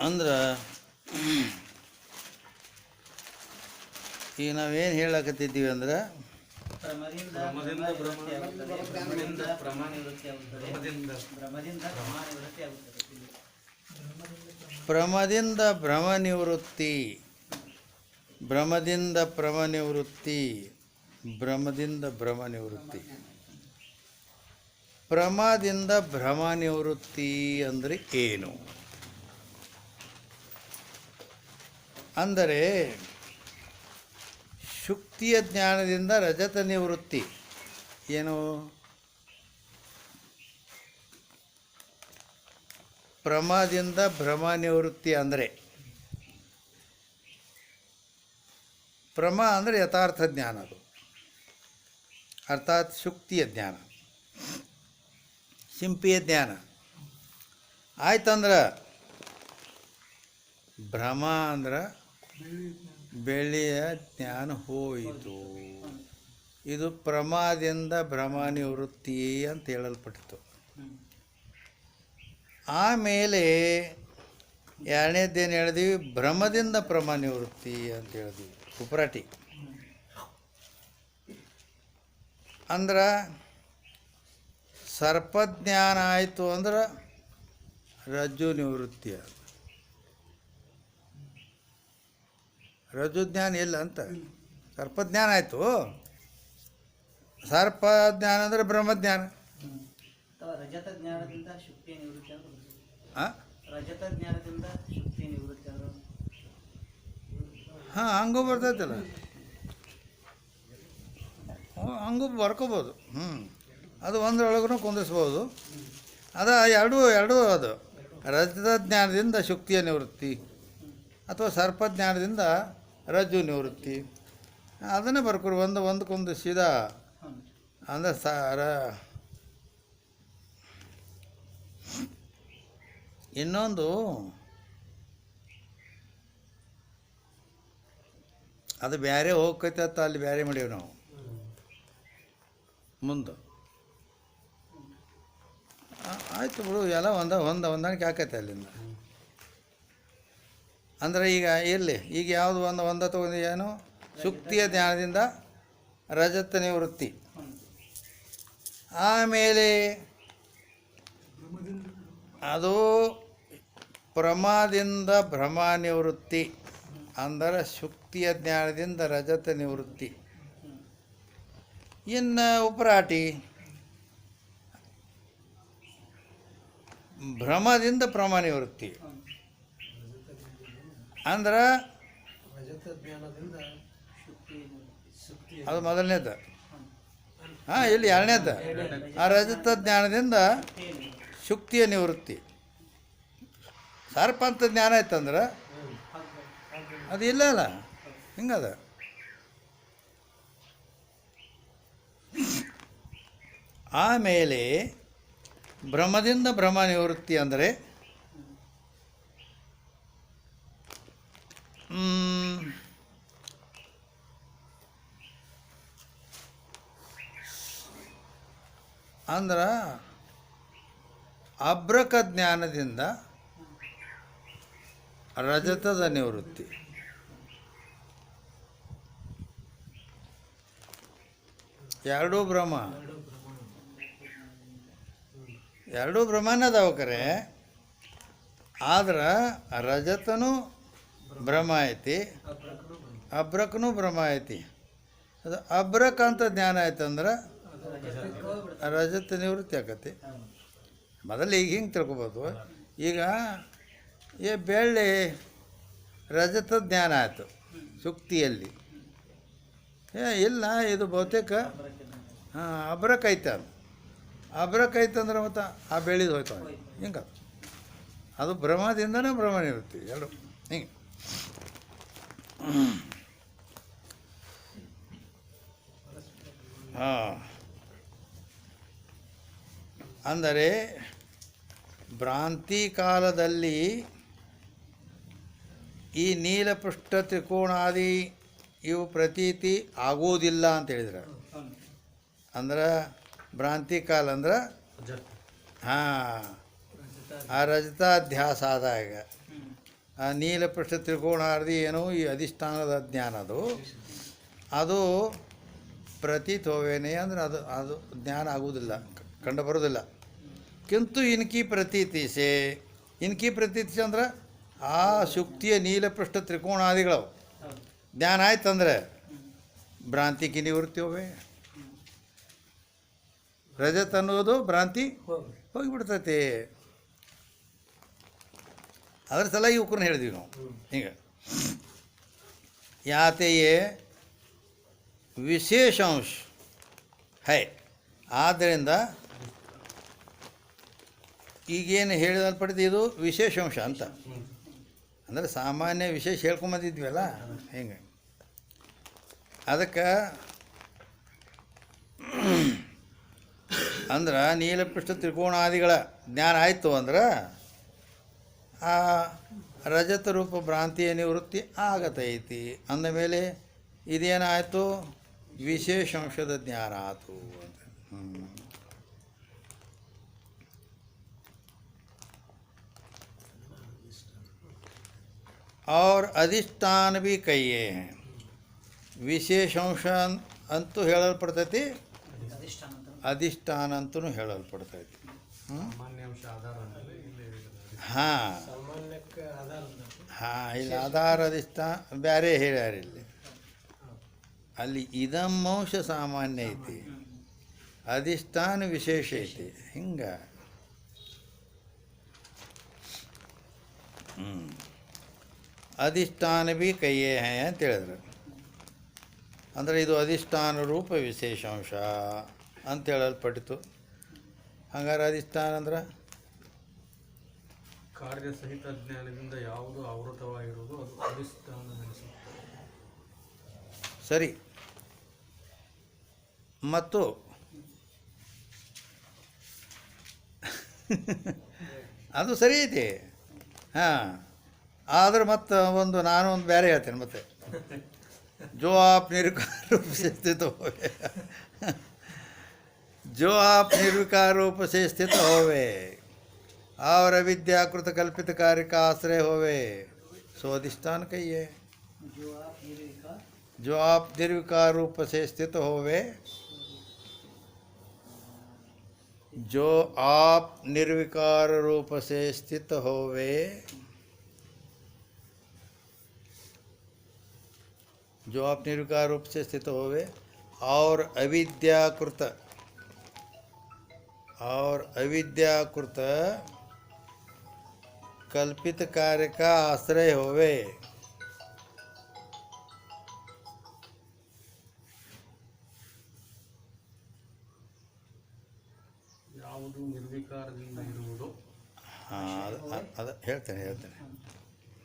ಅಂದ್ರೆ ಈಗ ನಾವೇನು ಹೇಳಕತ್ತಿದ್ದೀವಿ ಅಂದ್ರೆ ಭ್ರಮದಿಂದ ಭ್ರಮ ನಿವೃತ್ತಿ, ಭ್ರಮದಿಂದ ಭ್ರಮ ನಿವೃತ್ತಿ, ಭ್ರಮದಿಂದ ಭ್ರಮ ನಿವೃತ್ತಿ. ಭ್ರಮದಿಂದ ಭ್ರಮ ನಿವೃತ್ತಿ ಅಂದರೆ ಏನು? ಅಂದರೆ ಶುಕ್ತಿಯ ಜ್ಞಾನದಿಂದ ರಜತ ನಿವೃತ್ತಿ. ಏನು? ಭ್ರಮದಿಂದ ಭ್ರಮ ನಿವೃತ್ತಿ ಅಂದರೆ ಭ್ರಮ ಅಂದರೆ ಯಥಾರ್ಥ ಜ್ಞಾನ, ಅದು ಅರ್ಥಾತ್ ಶುಕ್ತಿಯ ಜ್ಞಾನ, ಸಿಂಪಿಯ ಜ್ಞಾನ ಆಯ್ತಂದ್ರೆ ಭ್ರಮ ಅಂದ್ರೆ ಬೆಳ್ಳಿಯ ಜ್ಞಾನ ಹೋಯಿತು. ಇದು ಪ್ರಮಾದಿಂದ ಭ್ರಮ ನಿವೃತ್ತಿ ಅಂತ ಹೇಳಲ್ಪಟ್ಟಿತು. ಆಮೇಲೆ ಎರಡನೇದ್ದೇನು ಹೇಳಿದ್ವಿ? ಭ್ರಮದಿಂದ ಭ್ರಮ ನಿವೃತ್ತಿ ಅಂತ ಹೇಳಿದ್ವಿ. ಉಪರಾಟಿ ಅಂದ್ರೆ ಸರ್ಪಜ್ಞಾನ ಆಯಿತು ಅಂದ್ರೆ ರಜ್ಜು ನಿವೃತ್ತಿ. ರಜ್ಜುಜ್ಞಾನ ಇಲ್ಲ ಅಂತ ಸರ್ಪಜ್ಞಾನ ಆಯಿತು. ಸರ್ಪಜ್ಞಾನ ಅಂದರೆ ಬ್ರಹ್ಮಜ್ಞಾನ. ಹಾಂ, ಹಂಗೂ ಬರ್ತೈತಲ್ಲ, ಹಂಗೂ ಬರ್ಕೋಬೋದು. ಅದು ಒಂದರೊಳಗೂ ಕುಂದಿಸ್ಬೋದು. ಅದು ಎರಡೂ ಅದು ರಜತ ಜ್ಞಾನದಿಂದ ಶುಕ್ತಿಯ ನಿವೃತ್ತಿ ಅಥವಾ ಸರ್ಪಜ್ಞಾನದಿಂದ ರಜ್ಜು ನಿವೃತ್ತಿ. ಅದನ್ನೇ ಬರ್ಕೊರು ಒಂದಕ್ಕೊಂದು ಸೀದಾ. ಅಂದರೆ ಇನ್ನೊಂದು ಅದು ಬೇರೆ ಹೋಗ್ತೈತೆ ಅಂತ ಅಲ್ಲಿ ಬೇರೆ ಮಾಡೀವಿ ನಾವು. ಮುಂದೆ ಆಯಿತು ಬಿಡು, ಎಲ್ಲ ಹೊಂದಾಣಿಕೆ ಆಕೈತೆ ಅಲ್ಲಿಂದ. ಅಂದರೆ ಈಗ ಈಗ ಯಾವುದು ಒಂದ ತಗೊಂಡು ಏನು? ಶುಕ್ತಿಯ ಜ್ಞಾನದಿಂದ ರಜತ ನಿವೃತ್ತಿ. ಆಮೇಲೆ ಅದು ಪ್ರಮಾದಿಂದ ಭ್ರಮ ನಿವೃತ್ತಿ ಅಂದರೆ ಶುಕ್ತಿಯ ಜ್ಞಾನದಿಂದ ರಜತ ನಿವೃತ್ತಿ. ಇನ್ನು ಉಪರಾಟಿ ಭ್ರಮದಿಂದ ಭ್ರಮ ನಿವೃತ್ತಿ ಅಂದ್ರೆ ಅದು ಮೊದಲನೇದು. ಹಾಂ, ಇಲ್ಲಿ ಎರಡನೇದು ಆ ರಜತ ಜ್ಞಾನದಿಂದ ಶುಕ್ತಿಯ ನಿವೃತ್ತಿ. ಸರ್ಪ ಅಂತ ಜ್ಞಾನ ಆಯ್ತಂದ್ರೆ ಅದು ಇಲ್ಲ ಅಲ್ಲ, ಹಿಂಗದ. ಆಮೇಲೆ ಭ್ರಮದಿಂದ ಭ್ರಮ ನಿವೃತ್ತಿ ಅಂದರೆ ಅಂದ್ರೆ ಅಬ್ರಕ ಜ್ಞಾನದಿಂದ ರಜತದ ನಿವೃತ್ತಿ. ಎರಡೂ ಭ್ರಮನೇ ಅದಾವ ಕರೆ. ಆದ್ರೆ ರಜತನೂ ಭ್ರಮ ಐತಿ, ಅಬ್ರಕನೂ ಭ್ರಮ ಐತಿ. ಅದು ಅಬ್ರಕ ಅಂತ ಜ್ಞಾನ ಆಯ್ತಂದ್ರೆ ರಜತ ನಿವೃತ್ತಿ ಆಕತಿ. ಮೊದಲು ಈಗ ಹಿಂಗೆ ತಿಳ್ಕೊಬೋದು. ಈಗ ಬೆಳ್ಳಿ ರಜತ ಜ್ಞಾನ ಆಯಿತು ಶುಕ್ತಿಯಲ್ಲಿ. ಇಲ್ಲ, ಇದು ಬಹುತೇಕ ಅಬ್ರಕ ಐತೆ. ಅದು ಅಬ್ರಕ ಐತಂದ್ರೆ ಮತ್ತು ಆ ಬೆಳೆದು ಹೋಯ್ತು ಹಿಂಗೆ. ಅದು ಭ್ರಮದಿಂದನೇ ಭ್ರಮ ನಿವೃತ್ತಿ ಎರಡು ಹಿಂಗೆ. ಹಾಂ, ಅಂದರೆ ಭ್ರಾಂತಿ ಕಾಲದಲ್ಲಿ ಈ ನೀಲಪೃಷ್ಠ ತ್ರಿಕೋಣಾದಿ ಇವು ಪ್ರತೀತಿ ಆಗೋದಿಲ್ಲ ಅಂತ ಹೇಳಿದ್ರೆ ಅಂದ್ರೆ ಭ್ರಾಂತಿ ಕಾಲ ಅಂದ್ರೆ ಹಾಂ ಆ ರಜತಾಧ್ಯಾಸ ಆದಾಗ ಆ ನೀಲಪೃಷ್ಠ ತ್ರಿಕೋಣಾರ್ಧಿ ಏನೋ ಈ ಅಧಿಷ್ಠಾನದ ಜ್ಞಾನ ಅದು ಪ್ರತೀತ ಹೋವೇನೆ ಅಂದ್ರೆ ಅದು ಜ್ಞಾನ ಆಗುವುದಿಲ್ಲ, ಕಂಡು ಬರೋದಿಲ್ಲ. ಕಿಂತು ಇನ್ಕಿ ಪ್ರತೀತಿ ಸೇ ಇನ್ಕಿ ಪ್ರತೀತಿ ಅಂದ್ರೆ ಆ ಶುಕ್ತಿಯ ನೀಲಪೃಷ್ಠ ತ್ರಿಕೋಣಾದಿಗಳು ಜ್ಞಾನ ಆಯ್ತಂದ್ರೆ ಭ್ರಾಂತಿಗೆ ನಿವೃತ್ತಿ ಹೋವೆ. ರಜತ್ ಅನ್ನೋದು ಭ್ರಾಂತಿ ಹೋಗಿಬಿಡ್ತೈತಿ. ಅದ್ರ ಸಲ ಇವಕ್ಕನ್ನು ಹೇಳಿದ್ವಿ ನಾವು ಹಿಂಗೆ ಯಾತೆಯೇ ವಿಶೇಷಾಂಶ ಹೈ. ಆದ್ದರಿಂದ ಈಗೇನು ಹೇಳಿದಲ್ಪಟ್ಟಿದ್ದು ಇದು ವಿಶೇಷಾಂಶ ಅಂತ ಅಂದರೆ ಸಾಮಾನ್ಯ ವಿಶೇಷ ಹೇಳ್ಕೊಂಬಂದಿದ್ವಲ್ಲ ಹಿಂಗೆ. ಅದಕ್ಕೆ ಅಂದ್ರೆ ನೀಲಪೃಷ್ಠ ತ್ರಿಕೋಣಾದಿಗಳ ಜ್ಞಾನ ಆಯಿತು ಅಂದ್ರೆ ಆ ರಜತ ರೂಪ ಭ್ರಾಂತಿಯ ನಿವೃತ್ತಿ ಆಗತೈತಿ. ಅಂದಮೇಲೆ ಇದೇನಾಯಿತು, ವಿಶೇಷಾಂಶದ ಜ್ಞಾನ ಆಯಿತು ಅಂತ. और अधिष्ठान भी कहिए हैं. ವಿಶೇಷಾಂಶ ಅಂತೂ ಹೇಳಲ್ಪಡ್ತೈತಿ, ಅಧಿಷ್ಠಾನ ಅಂತೂ ಹೇಳಲ್ಪಡ್ತೈತಿ. ಹಾಂ ಹಾಂ, ಇಲ್ಲಿ ಆಧಾರ ಅಧಿಷ್ಠಾನ ಬೇರೆ ಹೇಳ್ಯಾರ. ಇಲ್ಲಿ ಅಲ್ಲಿ ಇದಮ್ಮಂಶ ಸಾಮಾನ್ಯ ಐತಿ, ಅಧಿಷ್ಠಾನ ವಿಶೇಷ ಐತಿ. ಹಿಂಗೆ ಅಧಿಷ್ಠಾನ ಭೀ ಕೈಯೇ ಹೇ ಅಂತ ಹೇಳಿದ್ರು. ಅಂದರೆ ಇದು ಅಧಿಷ್ಠಾನ ರೂಪ ವಿಶೇಷಾಂಶ ಅಂತ ಹೇಳಲ್ಪಟ್ಟಿತು. ಹಂಗಾರೆ ಅಧಿಷ್ಠಾನ ಅಂದ್ರೆ ಕಾರ್ಯಸಹಿತ ಜ್ಞಾನದಿಂದ ಯಾವುದು ಆವೃತವಾಗಿರುವುದು ಅದು ಅಧಿಷ್ಠಾನ ನಡೆಸುತ್ತೆ. ಸರಿ. ಮತ್ತು ಅದು ಸರಿ ಐತಿ. ಹಾಂ, ಆದ್ರೆ ಮತ್ತು ನಾನು ಒಂದು ಬೇರೆ ಹೇಳ್ತೇನೆ ಮತ್ತೆ. जो आप निर्विकार रूप से स्थित होवे जो आप निर्विकार रूप से स्थित होवे और अविद्याकृत कल्पित कार्य का आश्रय होवे सो अधिष्ठान कहिए. जो आप निर्विकार रूप से स्थित होवे, जो आप निर्विकार रूप से स्थित होवे, जो आप निर्विकार रूप से स्थित होवे और अविद्याकृत कल्पित कार्य का आश्रय होवे. ಯಾವುದು ನಿರ್ವಿಕಾರದಿಂದ ಇರುವುದು. ಹಾಂ, ಅದು ಹೇಳ್ತೇನೆ.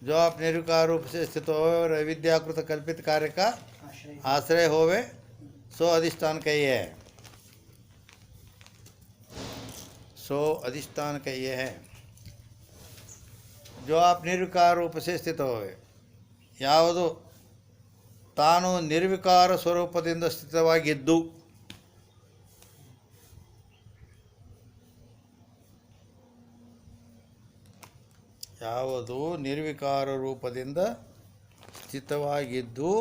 जो आप निर्विकार रूप से स्थित हो और अविद्याकृत कल्पित कार्य का आश्रय होवे सो अधिष्ठान कहिए है. सो अधिष्ठान कहिए है. जो आप निर्विकार रूप से स्थित होवे, ಯಾವುದು ತಾನು ನಿರ್ವಿಕಾರ ಸ್ವರೂಪದಿಂದ ಸ್ಥಿತವಾಗಿದ್ದು ಯಾವುದು ನಿರ್ವಿಕಾರ ರೂಪದಿಂದ ಸ್ಥಿತವಾಗಿದ್ದು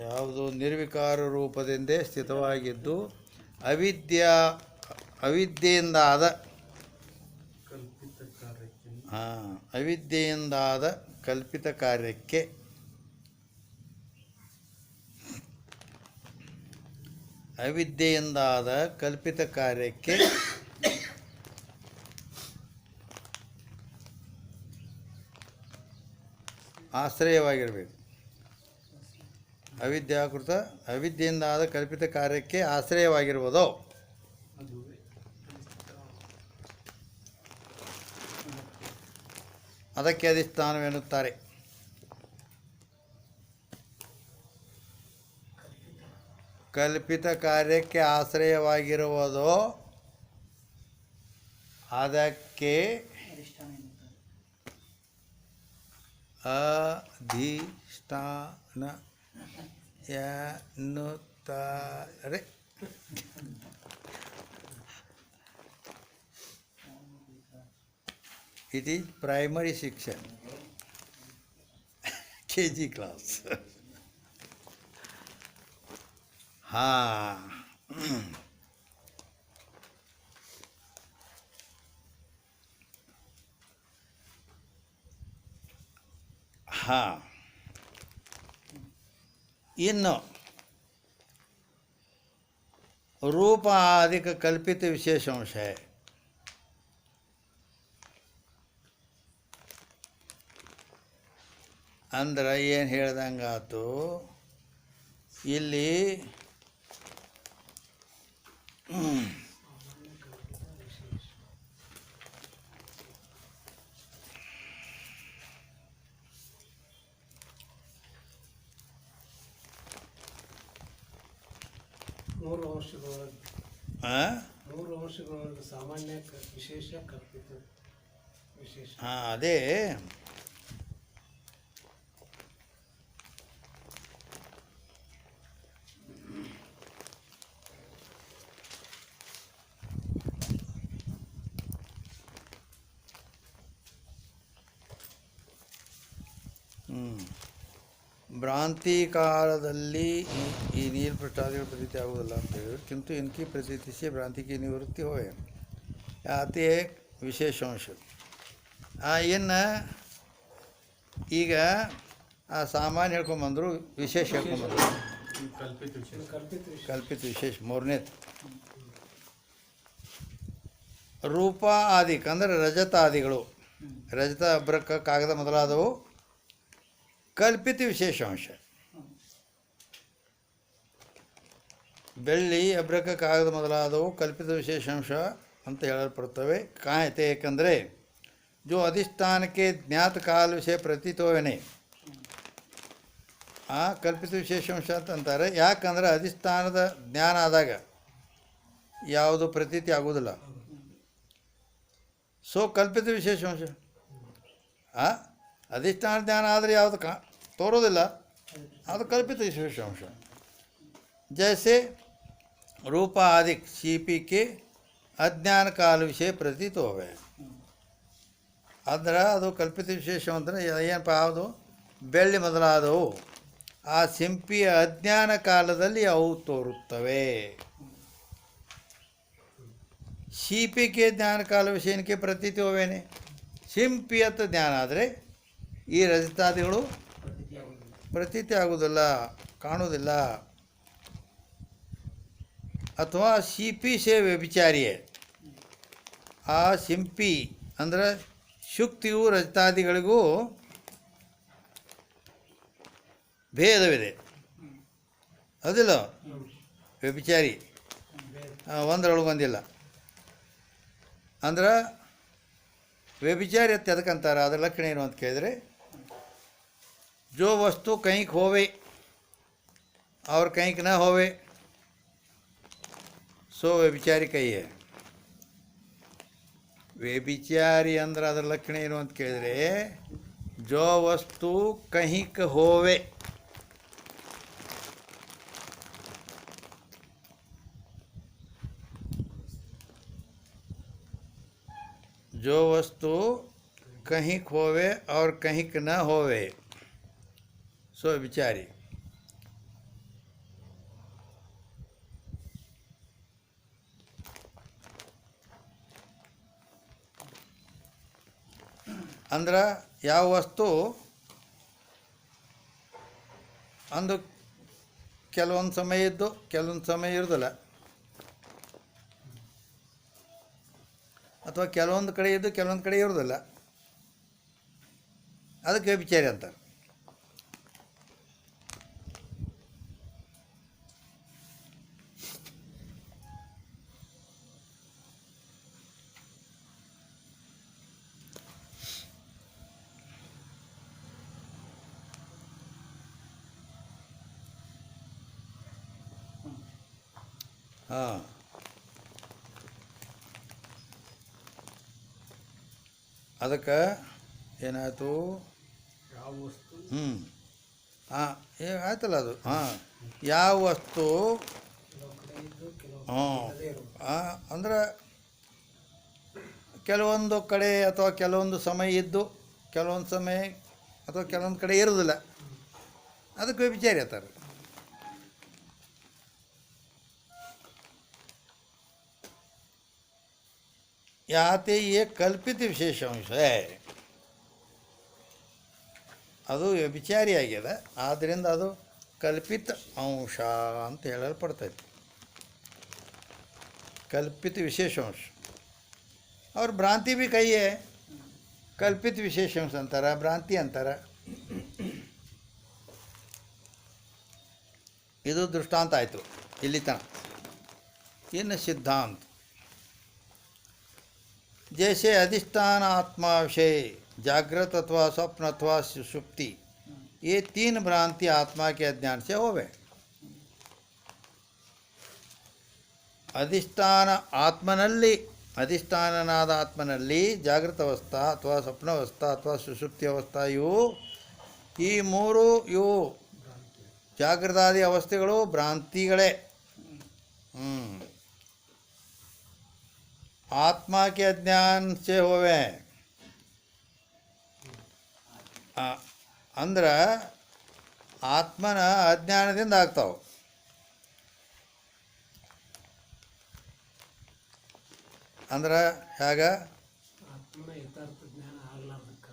ಯಾವುದು ನಿರ್ವಿಕಾರ ರೂಪದಿಂದೇ ಸ್ಥಿತವಾಗಿದ್ದು ಅವಿದ್ಯೆಯಿಂದಾದ ಅವಿದ್ಯೆಯಿಂದಾದ ಕಲ್ಪಿತ ಕಾರ್ಯಕ್ಕೆ ಅವಿದ್ಯೆಯಿಂದಾದ ಕಲ್ಪಿತ ಕಾರ್ಯಕ್ಕೆ ಆಶ್ರಯವಾಗಿರಬೇಕು. ಅವಿದ್ಯೆಯಿಂದಾದ ಕಲ್ಪಿತ ಕಾರ್ಯಕ್ಕೆ ಆಶ್ರಯವಾಗಿರುವುದು ಅದಕ್ಕೆ ಅಧಿಷ್ಠಾನವೆನ್ನುತ್ತಾರೆ. ಕಲ್ಪಿತ ಕಾರ್ಯಕ್ಕೆ ಆಶ್ರಯವಾಗಿರುವುದು ಅದಕ್ಕೆ ಅಧಿಷ್ಠಾನ ಎನ್ನುತ್ತಾರೆ. It is primary section, KG class. हाँ. हाँ, ಇನ್ನು ರೂಪ ಆದಿಕ ಕಲ್ಪಿತ ವಿಶೇಷಾಂಶ है. ಅಂದ್ರೆ ಏನು ಹೇಳ್ದಂಗಾತು ಇಲ್ಲಿ ಮೂರು ಅಂಶಗಳೊಳಗೆ ಆ? ಮೂರು ಅಂಶಗಳೊಳಗೆ ಸಾಮಾನ್ಯ ವಿಶೇಷ ಕಲ್ಪಿತ ವಿಶೇಷ. ಹಾಂ, ಅದೇ भ्रांति कालದಲ್ಲಿ ಈ ನೀರು ಪ್ರಚಾದಿಗಳ प्रतीति ಆಗುವುದಿಲ್ಲ ಅಂತ ಹೇಳಿದ್ರು. किंतु इनकी प्रतीति से भ्रांति की निवृत्ति होए आते ವಿಶೇಷಾಂಶ. ಇನ್ನು ಈಗ ಆ ಸಾಮಾನ್ಯ ಹೇಳ್ಕೊಂಬಂದರು, ವಿಶೇಷ ಹೇಳ್ಕೊಂಬಂದರು, ಕಲ್ಪಿತ ವಿಶೇಷ. ಕಲ್ಪಿತ ವಿಶೇಷ. ಕಲ್ಪಿತ ವಿಶೇಷ ಮೂರನೇದು. ರೂಪ ಆದಿಕ್ ಅಂದರೆ ರಜತಾದಿಗಳು, ರಜತ ಅಬ್ರಕ ಕಾಗದ ಮೊದಲಾದವು ಕಲ್ಪಿತ ವಿಶೇಷಾಂಶ. ಬೆಳ್ಳಿ ಅಬ್ರಕ ಕಾಗದ ಮೊದಲಾದವು ಕಲ್ಪಿತ ವಿಶೇಷಾಂಶ ಅಂತ ಹೇಳಲ್ಪಡುತ್ತವೆ. ಕಾಯತೆ ಏಕೆಂದರೆ जो अधिष्ठान के ज्ञात काल विषय प्रतीत होवेನೆ ಆ ಕಲ್ಪಿತ ವಿಶೇಷಾಂಶ ಅಂತಂತಾರೆ. ಯಾಕಂದರೆ ಅಧಿಷ್ಠಾನದ ಜ್ಞಾನ ಆದಾಗ ಯಾವುದು ಪ್ರತೀತಿ ಆಗೋದಿಲ್ಲ. ಸೊ ಕಲ್ಪಿತ ವಿಶೇಷಾಂಶ ಅಧಿಷ್ಠಾನ ಜ್ಞಾನ ಆದರೆ ಯಾವುದು ತೋರೋದಿಲ್ಲ, ಅದು ಕಲ್ಪಿತ ವಿಶೇಷಾಂಶ. जैसे रूप आदि सीपी के अज्ञान काल विषय प्रतीत होवे. ಅಂದ್ರೆ ಅದು ಕಲ್ಪಿತ ವಿಶೇಷ ಅಂದರೆ ಏನಪ್ಪ, ಯಾವುದು ಬೆಳ್ಳಿ ಮೊದಲಾದವು ಆ ಸಿಂಪಿಯ ಅಜ್ಞಾನ ಕಾಲದಲ್ಲಿ ಅವು ತೋರುತ್ತವೆ. सीपीके ज्ञान काल विषयಕ್ಕೆ ಪ್ರತೀತಿ ಹೋವೇನೆ. ಸಿಂಪಿಯತ್ತ ಜ್ಞಾನ ಆದರೆ ಈ ರಜತಾದಿಗಳು ಪ್ರತೀತಿ ಆಗುವುದಿಲ್ಲ, ಕಾಣುವುದಿಲ್ಲ. ಅಥವಾ ಸಿಪಿ ಸೇ ವ್ಯಭಿಚಾರಿಯೇ, ಆ ಸಿಂಪಿ ಅಂದರೆ ಶುಕ್ತಿಯು ರಜತಾದಿಗಳಿಗೂ ಭೇದವಿದೆ, ಅದಿಲ್ಲ. ವ್ಯಭಿಚಾರಿ ಒಂದರೊಳಗೆ ಒಂದಿಲ್ಲ ಅಂದ್ರೆ ವ್ಯಭಿಚಾರಿ ಅಂತ ಎದಕ್ಕಂತಾರೆ, ಅದರ ಲಕ್ಷಣ ಏನು ಅಂತ ಕೇಳಿದರೆ, ಜೋ ವಸ್ತು ಕೈಂಕ್ ಹೋವೆ ಅವ್ರ ಕೈಂಕ್ ನ ಹೋವೆ सो व्यभिचारी कही है. व्यभिचारी ಅಂದ್ರೆ ಅದರ ಲಕ್ಷಣ ಏನು ಅಂತ ಕೇಳಿದರೆ, ಜೋ ವಸ್ತು ಕಹಿಂಕ್ ಹೋವೆ जो वस्तु कहीं खोवे और कहीं न होवे सो विचारी. ಅಂದ್ರೆ ಯಾವ ವಸ್ತು ಅಂದು ಕೆಲವೊಂದು ಸಮಯ ಇದ್ದು ಕೆಲವೊಂದು ಸಮಯ ಇರೋದಿಲ್ಲ, ಅಥವಾ ಕೆಲವೊಂದು ಕಡೆ ಇದ್ದು ಕೆಲವೊಂದು ಕಡೆ ಇರೋದಿಲ್ಲ, ಅದಕ್ಕೆ ವ್ಯಭಿಚಾರಿ ಅಂತಾರೆ. ಹಾಂ, ಅದಕ್ಕೆ ಏನಾಯಿತು, ಯಾವ ಯಾವ ವಸ್ತು ಹಾಂ ಆಯ್ತಲ್ಲ ಅದು ಹಾಂ ಯಾವ ವಸ್ತು ಕೆಲವು ಕಡೆ ಇದ್ದು ಕೆಲವು ಹ್ಞೂ ಅದೇ ಇರೋದು. ಅಂದ್ರೆ ಕೆಲವೊಂದು ಕಡೆ ಅಥವಾ ಕೆಲವೊಂದು ಸಮಯ ಇದ್ದು ಕೆಲವೊಂದು ಸಮಯ ಅಥವಾ ಕೆಲವೊಂದು ಕಡೆ ಇರೋದಿಲ್ಲ, ಅದಕ್ಕೆ ವ್ಯಭಿಚಾರಿ ಹೇಳ್ತಾರೆ. ಯಾತೆ ಯೇ ಕಲ್ಪಿತ ವಿಶೇಷ ಅಂಶ ಅದು ವ್ಯಭಿಚಾರಿ ಆಗ್ಯದ, ಆದ್ದರಿಂದ ಅದು ಕಲ್ಪಿತ ಅಂಶ ಅಂತ ಹೇಳಲ್ಪಡ್ತೈತಿ. ಕಲ್ಪಿತ ವಿಶೇಷ ಅಂಶ ಅವ್ರ ಭ್ರಾಂತಿ ಭೀ ಕೈಯೇ ಕಲ್ಪಿತ ವಿಶೇಷ ಅಂಶ ಅಂತಾರೆ, ಭ್ರಾಂತಿ ಅಂತಾರೆ. ಇದು ದೃಷ್ಟಾಂತ ಆಯಿತು ಇಲ್ಲಿ ತನಕ. ಇನ್ನು ಸಿದ್ಧಾಂತ जैसे अधिष्ठान आत्मा विषय जागृत अथवा स्वप्न अथवा सुषुप्ति ये तीन भ्रांति आत्मा के अज्ञान से होवे. अधिष्ठान आत्मನಲ್ಲಿ ಅಧಿಷ್ಠಾನನಾದ ಆತ್ಮನಲ್ಲಿ ಜಾಗೃತ ಅವಸ್ಥಾ ಅಥವಾ ಸ್ವಪ್ನಾವಸ್ಥಾ ಅಥವಾ ಸುಷುಪ್ತಿ ಅವಸ್ಥಾ ಈ ಮೂರು ಜಾಗೃತಾದಿ ಅವಸ್ಥೆಗಳು ಭ್ರಾಂತಿಗಳೇ. आत्मा के अज्ञान से होवे ಅಂದ್ರೆ ಆತ್ಮನ ಅಜ್ಞಾನದಿಂದ ಆಗ್ತಾವೆ. ಅಂದ್ರೆ ಹೇಗೆ ಆತ್ಮನ ಯಥಾರ್ಥ ಜ್ಞಾನ ಆಗ್ಲಾರ್ದಕ್ಕ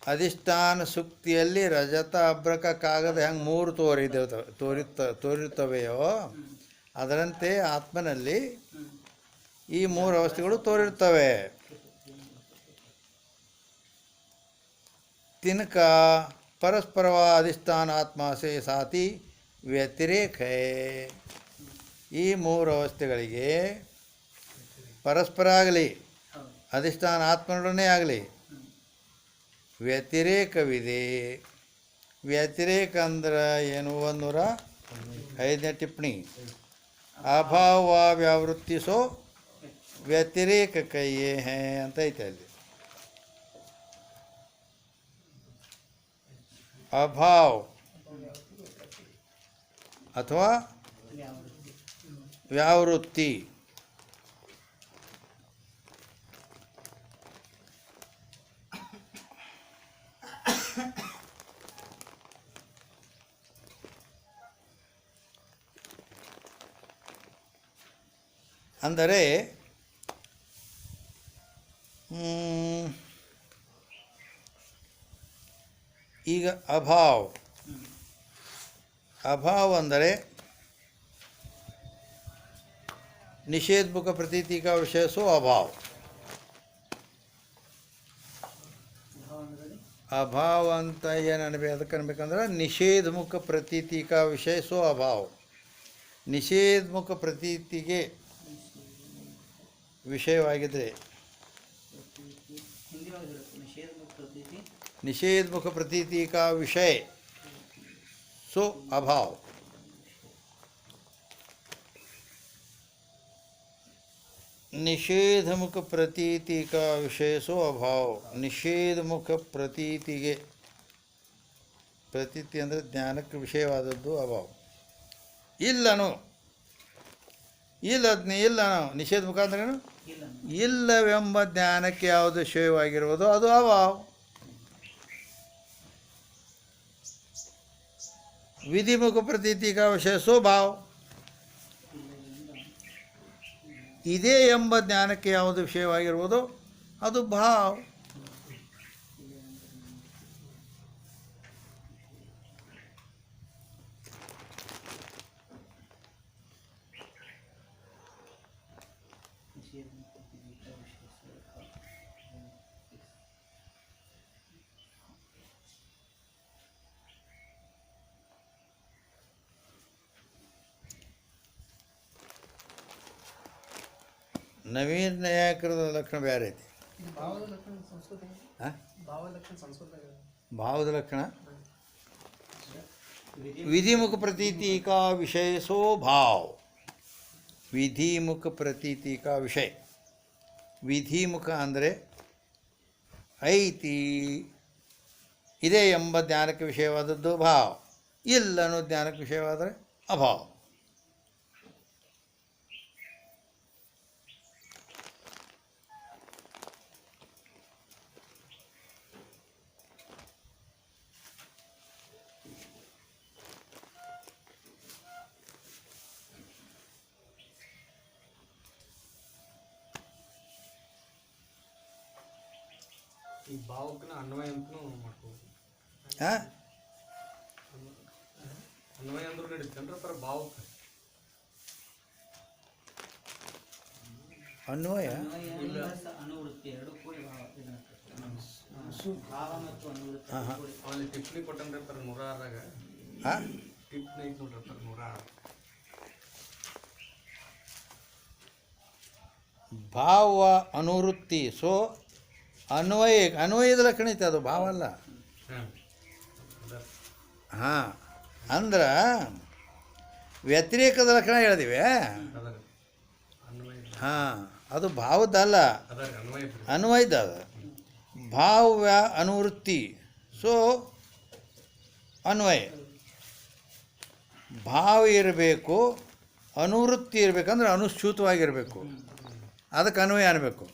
ಅಧಿಷ್ಠಾನ ಸುಕ್ತಿಯಲ್ಲಿ ರಜತ ಅಬ್ರಕ ಕಾಗದ ಹೆಂಗೆ ಮೂರು ತೋರಿರ್ತವೆಯೋ ಅದರಂತೆ ಆತ್ಮನಲ್ಲಿ ಈ ಮೂರು ಅವಸ್ಥೆಗಳು ತೋರಿರ್ತವೆ. ತಿನಕ ಪರಸ್ಪರವ ಅಧಿಷ್ಠಾನ ಆತ್ಮ ಸೇ ಸಾತಿ ವ್ಯತಿರೇಕ. ಈ ಮೂರು ಅವಸ್ಥೆಗಳಿಗೆ ಪರಸ್ಪರ ಆಗಲಿ ಅಧಿಷ್ಠಾನ ಆತ್ಮನೊಡನೆ ಆಗಲಿ ವ್ಯತಿರೇಕವಿದೆ. ವ್ಯತಿರೇಕ ಅಂದ್ರೆ ಏನು? 105ನೇ ಟಿಪ್ಪಣಿ. ಅಭಾವ ವ್ಯಾವೃತ್ತಿ ಸೋ ವ್ಯತಿರೇಕ ಕೈಯೇ ಹೇ ಅಂತ ಐತೆ ಅಲ್ಲಿ. ಅಭಾವ್ ಅಥವಾ ವ್ಯಾವೃತ್ತಿ ಅಂದರೆ ಈಗ ಅಭಾವ ಅಂದರೆ ನಿಷೇಧಮುಖ ಪ್ರತೀತಿಕಾ ವಿಷಯ ಸೋ ಅಭಾವ. ಅಭಾವ ಅಂತ ಏನು ಅನ್ಬೇಕು? ಅದಕ್ಕೆ ಅನ್ಬೇಕಂದ್ರೆ ನಿಷೇಧಮುಖ ಪ್ರತೀತಿಕಾ ವಿಷಯ ಸೋ ಅಭಾವ. ನಿಷೇಧಮುಖ ಪ್ರತೀತಿಗೆ ವಿಷಯವಾಗಿದ್ದರೆ निषेधमुख प्रतीति का विषय सो अभाव. निषेधमुख प्रतीति का विषय सो अभाव. निषेधमुख प्रतीतिಗೆ ಪ್ರತೀತಿ ಅಂದರೆ ಜ್ಞಾನಕ್ಕೆ ವಿಷಯವಾದದ್ದು ಅಭಾವ. ಇಲ್ಲನು ಇಲ್ಲನು ನಿಷೇಧಮುಖ ಅಂದ್ರೇನು? ಇಲ್ಲವೆಂಬ ಜ್ಞಾನಕ್ಕೆ ಯಾವುದು ವಿಷಯವಾಗಿರುವುದು ಅದು ಅಭಾವ. ವಿಧಿಮುಖ ಪ್ರತೀತಿಕಾ ವಿಷಯ ಸೋ ಭಾವ. ಇದೇ ಎಂಬ ಜ್ಞಾನಕ್ಕೆ ಯಾವುದು ವಿಷಯವಾಗಿರುವುದು ಅದು ಭಾವ. ನವೀನ ನ್ಯಾಯಕರದ ಲಕ್ಷಣ ಬೇರೆ ಐತಿ. ಭಾವದ ಲಕ್ಷಣ ವಿಧಿಮುಖ ಪ್ರತೀತಿ ಕಾ ವಿಷಯ ಸೋ ಭಾವ. ವಿಧಿಮುಖ ಪ್ರತೀತಿ ಕಾ ವಿಷಯ. ವಿಧಿಮುಖ ಅಂದರೆ ಐತಿ ಇದೆ ಎಂಬ ಜ್ಞಾನಕ್ಕೆ ವಿಷಯವಾದದ್ದು ಭಾವ, ಇಲ್ಲ ಅನ್ನೋ ಜ್ಞಾನಕ್ಕೆ ವಿಷಯವಾದರೆ ಅಭಾವ. ಈ ಭಾವಕ್ಕನ ಅನ್ವಯ ಅಂತನೂ ಮಾಡ್ಕೋಬೋದು. ಹಾಂ, ಅನ್ವಯ ಅಂದ್ರೂ ನಡೀತೇನ್ರ ಪರ ಭಾವಕ್ಕೆ? ಅನ್ವಯ ಅನುವೃತ್ತಿ ಎರಡು ಕೂಡಿ ಭಾವ ಮತ್ತು ಅನುವೃತ್ತಿ ಹಾಂ ಹಾಂ ಅಲ್ಲಿ ಟಿಪ್ಪಣಿ ಕೊಟ್ಟಂದ್ರೆ ಪರ 106ದಾಗ ಹಾಂ ಟಿಪ್ಪಣಿ ಐತೆ ನೋಡ್ರಿ ಪರ 106. ಭಾವ ಅನುವೃತ್ತಿ. ಸೊ ಅನ್ವಯದ ಲಕ್ಷಣ ಐತೆ, ಅದು ಭಾವ ಅಲ್ಲ. ಹಾಂ ಅದ ಹಾಂ, ಅಂದ್ರೆ ವ್ಯತಿರೇಕದ ಲಕ್ಷಣ ಹೇಳಿದಿವೆ. ಅದ ಅನ್ವಯ ಹಾಂ, ಅದು ಭಾವದ್ದಲ್ಲ, ಅದ ಅನ್ವಯ ಇದ್ರಿ. ಅನ್ವಯದ ಅದು. ಭಾವ ಅನುವೃತ್ತಿ. ಸೊ ಅನ್ವಯ ಭಾವ ಇರಬೇಕು, ಅನುವೃತ್ತಿ ಇರಬೇಕಂದ್ರೆ ಅನುಶ್ಯೂತವಾಗಿರಬೇಕು, ಅದಕ್ಕೆ ಅನ್ವಯ ಅನ್ನಬೇಕು.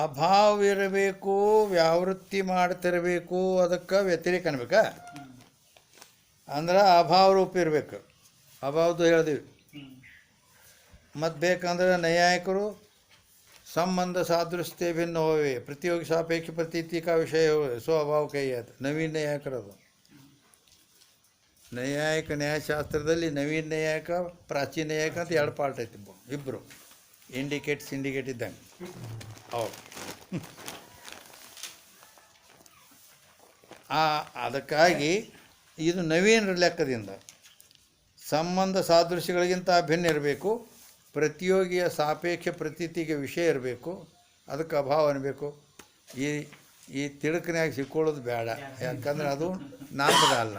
ಅಭಾವ ಇರಬೇಕು, ವ್ಯಾವೃತ್ತಿ ಮಾಡ್ತಿರಬೇಕು, ಅದಕ್ಕೆ ವ್ಯತಿರೇಕ ಅನ್ಬೇಕಾ? ಅಂದ್ರೆ ಅಭಾವ ರೂಪ ಇರಬೇಕು. ಅಭಾವದ್ದು ಹೇಳಿದೀವಿ. ಮತ್ತು ಬೇಕಂದ್ರೆ ನೈಯಾಯಿಕರು ಸಂಬಂಧ ಸಾದೃಶ್ಯ ಭಿನ್ನವೇ ಪ್ರತಿಯೋಗಿ ಸಾಪೇಕ್ಷ ಪ್ರತೀತಿಕಾ ವಿಷಯ ಸೊ ಅಭಾವ ಕೈಯಾದ ನವೀನ ನೈಯಾಯಿಕರದು. ನೈಯಾಯಿಕ ನ್ಯಾಯಶಾಸ್ತ್ರದಲ್ಲಿ ನವೀನ ನೈಯಾಯಿಕ, ಪ್ರಾಚೀನ ನೈಯಾಯಿಕ ಅಂತ ಎರಡು ಪಾರ್ಟ್ ಐತಿ. ಇಬ್ಬರು ಇಂಡಿಕೇಟ್ ಸಿಂಡಿಕೇಟ್ ಇದ್ದಂಗೆ ಹೌದು. ಅದಕ್ಕಾಗಿ ಇದು ನವೀನ ಲೆಕ್ಕದಿಂದ ಸಂಬಂಧ ಸಾದೃಶ್ಯಗಳಿಗಿಂತ ಭಿನ್ನ ಇರಬೇಕು, ಪ್ರತಿಯೋಗಿಯ ಸಾಪೇಕ್ಷ ಪ್ರತೀತಿಗೆ ವಿಷಯ ಇರಬೇಕು, ಅದಕ್ಕೆ ಅಭಾವ ಅನ್ನಬೇಕು. ಈ ತಿಳುಕನ್ಯಾಗ ಸಿಕ್ಕೊಳ್ಳೋದು ಬೇಡ, ಯಾಕಂದ್ರೆ ಅದು ನಮ್ಮದ ಅಲ್ಲ,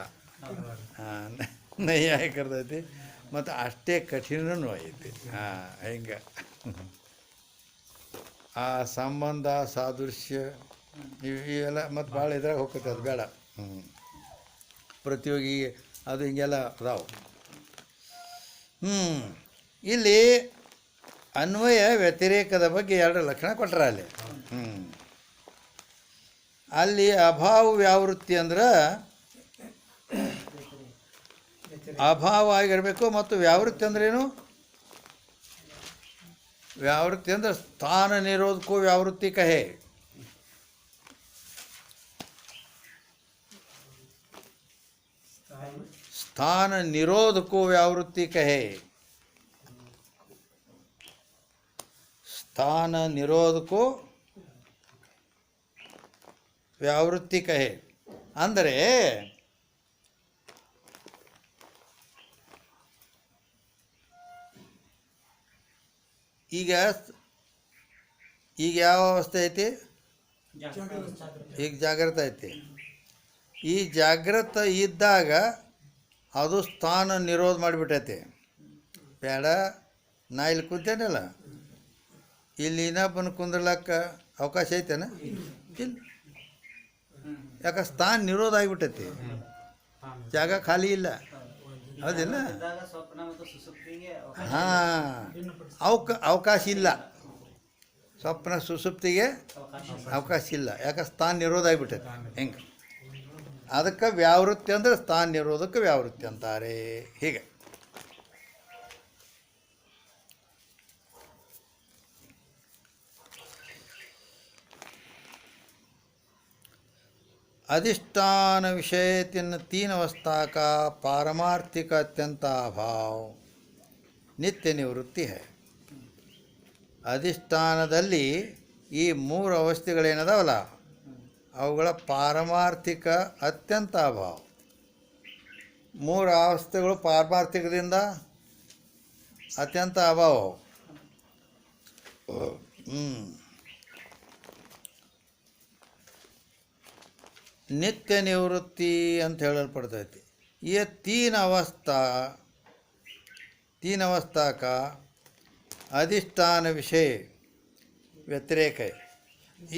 ನೈಯಾಯಿಕರದೈತಿ ಮತ್ತು ಅಷ್ಟೇ ಕಠಿಣನೂ ಐತಿ. ಹಾಂ, ಹಿಂಗೆ ಆ ಸಂಬಂಧ ಸಾದೃಶ್ಯ ಇವೆಲ್ಲ ಮತ್ತು ಭಾಳ ಇದ್ರಾಗ ಹೋಗ್ತೈತೆ, ಅದು ಬೇಡ. ಪ್ರತಿಯೋಗಿ ಅದು ಹಿಂಗೆಲ್ಲ ಅದಾವು. ಇಲ್ಲಿ ಅನ್ವಯ ವ್ಯತಿರೇಕದ ಬಗ್ಗೆ ಎರಡು ಲಕ್ಷಣ ಕೊಟ್ಟರ ಅಲ್ಲಿ. ಅಲ್ಲಿ ಅಭಾವ ವ್ಯಾವೃತ್ತಿ ಅಂದ್ರೆ ಅಭಾವ ಆಗಿರಬೇಕು, ಮತ್ತು ವ್ಯಾವೃತ್ತಿ ಅಂದ್ರೇನು? ವ್ಯಾವೃತ್ತಿ ಅಂದ್ರೆ ಸ್ಥಾನ ನಿರೋಧಕ್ಕೂ ವ್ಯಾವೃತ್ತಿ ಕಹೆ. ಸ್ಥಾನ ನಿರೋಧಕ್ಕೂ ವ್ಯಾವೃತ್ತಿ ಕಹೆ. ಸ್ಥಾನ ನಿರೋಧಕ್ಕೂ ವ್ಯಾವೃತ್ತಿ ಕಹೆ ಅಂದರೆ ಈಗ ಯಾವ ಅವಸ್ಥೆ ಐತಿ? ಈಗ ಜಾಗ್ರತ ಐತಿ. ಈ ಜಾಗ್ರತ ಇದ್ದಾಗ ಅದು ಸ್ಥಾನ ನಿರೋಧ ಮಾಡಿಬಿಟ್ಟೈತಿ. ಬೇಡ, ನಾ ಇಲ್ಲಿ ಕುಂತೇನಲ್ಲ, ಇಲ್ಲಿ ಇನ್ನೊಬ್ಬನ ಕುಂದ್ರಲಕ್ಕ ಅವಕಾಶ ಐತೇನ? ಇಲ್ಲ. ಯಾಕೆ? ಸ್ಥಾನ ನಿರೋಧ ಆಗಿಬಿಟ್ಟೈತಿ, ಜಾಗ ಖಾಲಿ ಇಲ್ಲ, ಹೌದಿಲ್ಲ? ಹಾಂ, ಅವಕಾಶ ಇಲ್ಲ. ಸ್ವಪ್ನ ಸುಸುಪ್ತಿಗೆ ಅವಕಾಶ ಇಲ್ಲ, ಯಾಕೆ? ಸ್ಥಾನ ನಿರೋಧ ಆಗಿಬಿಟ್ಟೈತಿ. ಹೆಂಗೆ? ಅದಕ್ಕೆ ವ್ಯಾವೃತ್ತಿ ಅಂದರೆ ಸ್ಥಾನ ನಿರೋಧಕ್ಕೆ ವ್ಯಾವೃತ್ತಿ ಅಂತಾರೆ. ಹೀಗೆ अधिष्ठान विषय तीन अवस्था का पारमार्थिक अत्यंत अभाव नित्य निवृत्ति है. ಅಧಿಷ್ಠಾನದಲ್ಲಿ ಈ ಮೂರು ಅವಸ್ಥೆಗಳೇನದಾವಲ್ಲ ಅವುಗಳ ಪಾರಮಾರ್ಥಿಕ ಅತ್ಯಂತ ಅಭಾವ. ಮೂರು ಅವಸ್ಥೆಗಳು ಪಾರಮಾರ್ಥಿಕದಿಂದ ಅತ್ಯಂತ ಅಭಾವ. ನಿತ್ಯ ನಿವೃತ್ತಿ ಅಂತ ಹೇಳಲ್ಪಡ್ತೈತಿ. ये तीन अवस्था का अधिष्ठान विषय ವ್ಯತಿರೇಕ ಇದೆ.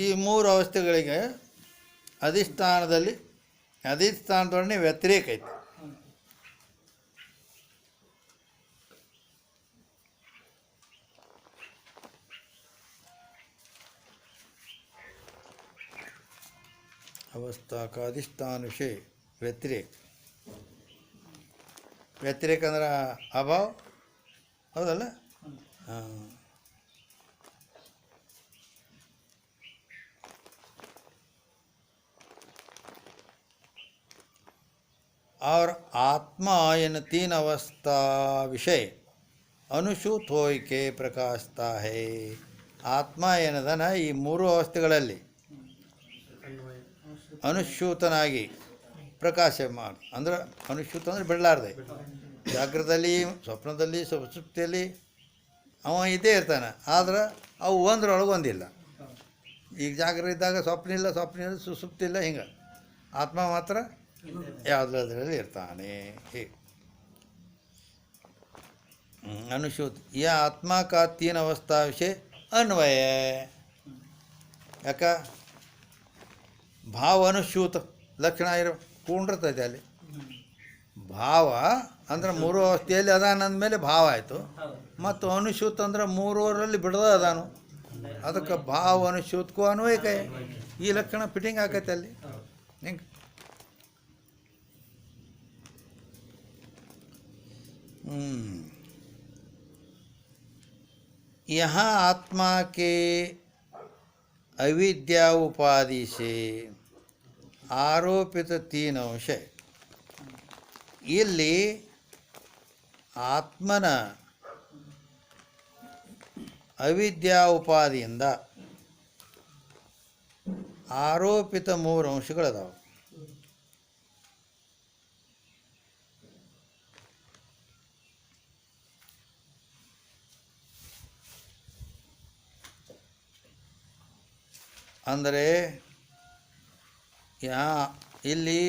ಈ ಮೂರು ಅವಸ್ಥೆಗಳಿಗೆ ಅಧಿಷ್ಠಾನದೊಡನೆ ವ್ಯತಿರೇಕ ಐತೆ. अवस्था का अधिष्ठान विषय व्यतिरेक ಅಂದ್ರೆ ಅಭಾವ ಹೌದಲ್ಲ. ಹಾಂ. और आत्मा इन तीन अवस्था विषय ಅನುಶೂತ್ ಹೋಯಿಕೆ ಪ್ರಕಾಶತಾ ಹೇ. ಆತ್ಮ ಏನದನ ಈ ಮೂರು ಅವಸ್ಥೆಗಳಲ್ಲಿ ಅನುಶೂತನಾಗಿ ಪ್ರಕಾಶ ಮಾಡಿ, ಅಂದ್ರೆ ಅನುಶೂತ ಅಂದರೆ ಬಿಡಲಾರ್ದೆ. ಜಾಗ್ರತದಲ್ಲಿ, ಸ್ವಪ್ನದಲ್ಲಿ, ಸುಷುಪ್ತಿಯಲ್ಲಿ ಅವ ಇದ್ದೇ ಇರ್ತಾನೆ, ಆದ್ರೆ ಅವು ಒಂದರೊಳಗೆ ಒಂದಿಲ್ಲ. ಈಗ ಜಾಗ್ರತೆ ಇದ್ದಾಗ ಸ್ವಪ್ನ ಇಲ್ಲ, ಸುಷುಪ್ತಿ ಇಲ್ಲ, ಹಿಂಗೆ ಆತ್ಮ ಮಾತ್ರ ಯಾವುದರಲ್ಲಿ ಇರ್ತಾನೆ. ಹೀಗೆ अनुशूत यह आत्मा का तीन अवस्था विषय अन्वय ಯಾಕ ಭಾವ ಅನುಶೂತ ಲಕ್ಷಣ ಇರೋ ಕೂಡಿರ್ತೈತೆ ಅಲ್ಲಿ. ಭಾವ ಅಂದ್ರೆ ಮೂರು ಅವಸ್ಥೆಯಲ್ಲಿ ಅದಾನ ಅಂದಮೇಲೆ ಭಾವ ಆಯಿತು. ಮತ್ತು ಅನುಶೂತ ಅಂದ್ರೆ ಮೂರರಲ್ಲಿ ಬಿಡದ ಅದಾನು, ಅದಕ್ಕೆ ಭಾವ ಅನುಶೂತಕ್ಕೂ ಅನ್ವಯಕ ಈ ಲಕ್ಷಣ ಫಿಟ್ಟಿಂಗ್ ಆಕೈತೆ ಅಲ್ಲಿ. ಹಿಂಗೆ यहाँ आत्मा के अविद्या उपाधि से आरोपित तीन अंश ಇಲ್ಲಿ ಆತ್ಮನ ಅವಿದ್ಯಾ ಉಪಾದಿಯಿಂದ ಆರೋಪಿತ ಮೂರು ಅಂಶಗಳದಾವೆ. ಅಂದರೆ ಇಲ್ಲಿ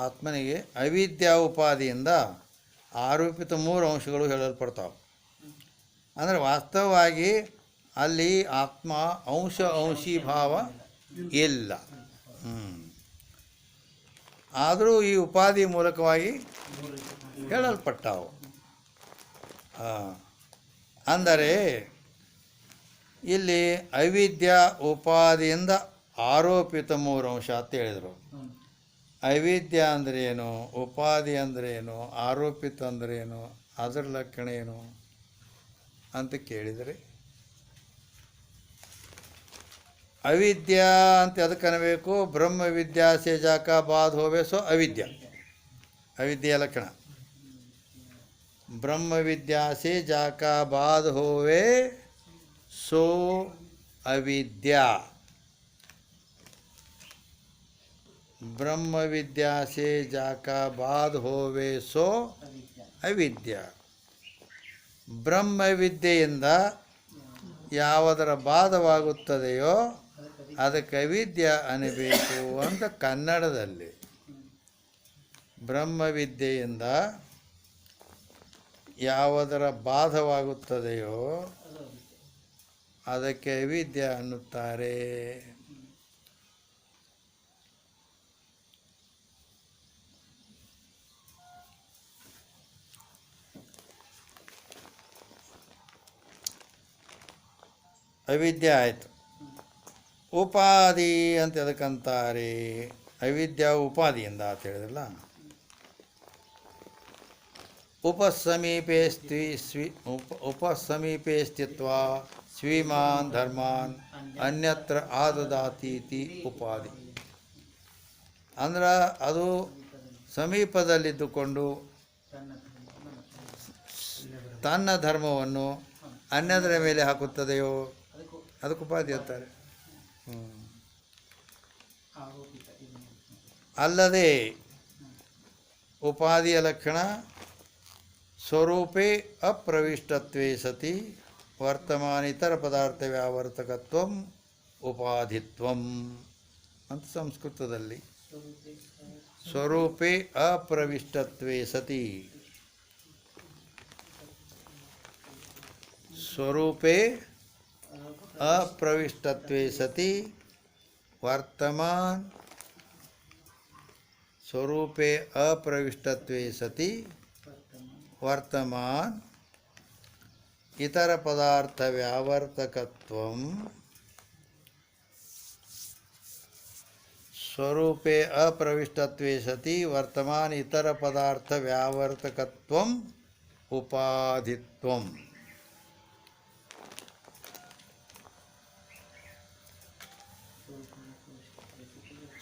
ಆತ್ಮನಿಗೆ ಅವಿದ್ಯಾ ಉಪಾದಿಯಿಂದ ಆರೋಪಿತ ಮೂರು ಅಂಶಗಳು ಹೇಳಲ್ಪಡ್ತಾವೆ. ಅಂದರೆ ವಾಸ್ತವವಾಗಿ ಅಲ್ಲಿ ಆತ್ಮ ಅಂಶಿ ಭಾವ ಇಲ್ಲ. ಆದರೂ ಈ ಉಪಾಧಿ ಮೂಲಕವಾಗಿ ಹೇಳಲ್ಪಟ್ಟಾವು. ಅಂದರೆ ಇಲ್ಲಿ ಅವಿದ್ಯಾ ಉಪಾದಿಯಿಂದ ಆರೋಪಿತ ಮೂರು ಅಂಶ ಅಂತ ಹೇಳಿದರು. ಅವಿದ್ಯಾ ಅಂದ್ರೇನು, ಉಪಾಧಿ ಅಂದ್ರೇನು, ಆರೋಪಿತ ಅಂದ್ರೇನು, ಅದರ ಲಕ್ಷಣ ಏನು ಅಂತ ಕೇಳಿದರೆ, ಅವಿದ್ಯಾ ಅಂತ ಅದಕ್ಕೆ ಅನ್ನಬೇಕು. ಬ್ರಹ್ಮ ವಿದ್ಯಾ ಸೇ ಜಾಕ ಬಾದ್ ಹೋವೆ ಸೊ ಅವಿದ್ಯಾ, ಅವಿದ್ಯೆಯ ಲಕ್ಷಣ. ಬ್ರಹ್ಮ ವಿದ್ಯಾ ಸೇ ಜಾಕ ಬಾದ್ ಹೋವೆ सो अविद्या. ब्रह्म विद्या से जाका बाद होवे सो अविद्या. ಬ್ರಹ್ಮ ವಿದ್ಯೆಯಿಂದ ಯಾವುದರ ಬಾಧವಾಗುತ್ತದೆಯೋ ಅದಕ್ಕೆ ಅವಿದ್ಯೆ ಅನ್ನಬೇಕು ಅಂತ ಕನ್ನಡದಲ್ಲಿ. ಬ್ರಹ್ಮ ವಿದ್ಯೆಯಿಂದ ಯಾವುದರ ಬಾಧವಾಗುತ್ತದೆಯೋ ಅದಕ್ಕೆ ಅವಿದ್ಯೆ ಅನ್ನುತ್ತಾರೆ. ಅವಿದ್ಯೆ ಆಯಿತು. ಉಪಾಧಿ ಅಂತ ಎದಕ್ಕಂತಾರೆ? ಅವಿದ್ಯಾ ಉಪಾಧಿಯಿಂದ ಅಂತ ಹೇಳಿದ್ರಲ್ಲ. ಉಪಸಮೀಪೆ ಸ್ಥಿತ್ವ ಸ್ವೀಮಾನ್ ಧರ್ಮಾನ್ ಅನ್ಯತ್ರ ಆದದಾತೀತಿ ಉಪಾಧಿ. ಅಂದ್ರೆ ಅದು ಸಮೀಪದಲ್ಲಿದ್ದುಕೊಂಡು ತನ್ನ ಧರ್ಮವನ್ನು ಅನ್ಯದರ ಮೇಲೆ ಹಾಕುತ್ತದೆಯೋ ಅದಕ್ಕೆ ಉಪಾಧಿ ಅಂತಾರೆ. ಅಲ್ಲದೆ ಉಪಾಧಿಯ ಲಕ್ಷಣ ಸ್ವರೂಪೇ ಅಪ್ರವಿಷ್ಟತ್ವೇ ಸತಿ ವರ್ತಮಾನಿತರ ಪದಾರ್ಥ ವ್ಯಾವರ್ತಕತ್ವಂ ಉಪಾಧಿತ್ವಂ ಅಂತ ಸಂಸ್ಕೃತದಲ್ಲಿ. ಸ್ವರೂಪೇ ಅಪ್ರವಿಷ್ಟತ್ವೇ ಸತಿ ಸ್ವರೂಪೇ ಅಪ್ರವಿಷ್ಟತ್ವೇ ಸತಿ ವರ್ತಮಾನ್ ಸ್ವರೂಪೇ ಅಪ್ರವಿಷ್ಟತ್ವೇ ಸತಿ ವರ್ತಮಾನ್ ಇತರ ಪದಾರ್ಥ ವ್ಯಾವರ್ತಕತ್ವಂ ಸ್ವರೂಪೇ ಅಪ್ರವಿಷ್ಟತ್ವೇ ಸತಿ ವರ್ತಮಾನ ಇತರ ಪದಾರ್ಥ ವ್ಯಾವರ್ತಕತ್ವಂ ಉಪಾಧಿತ್ವಂ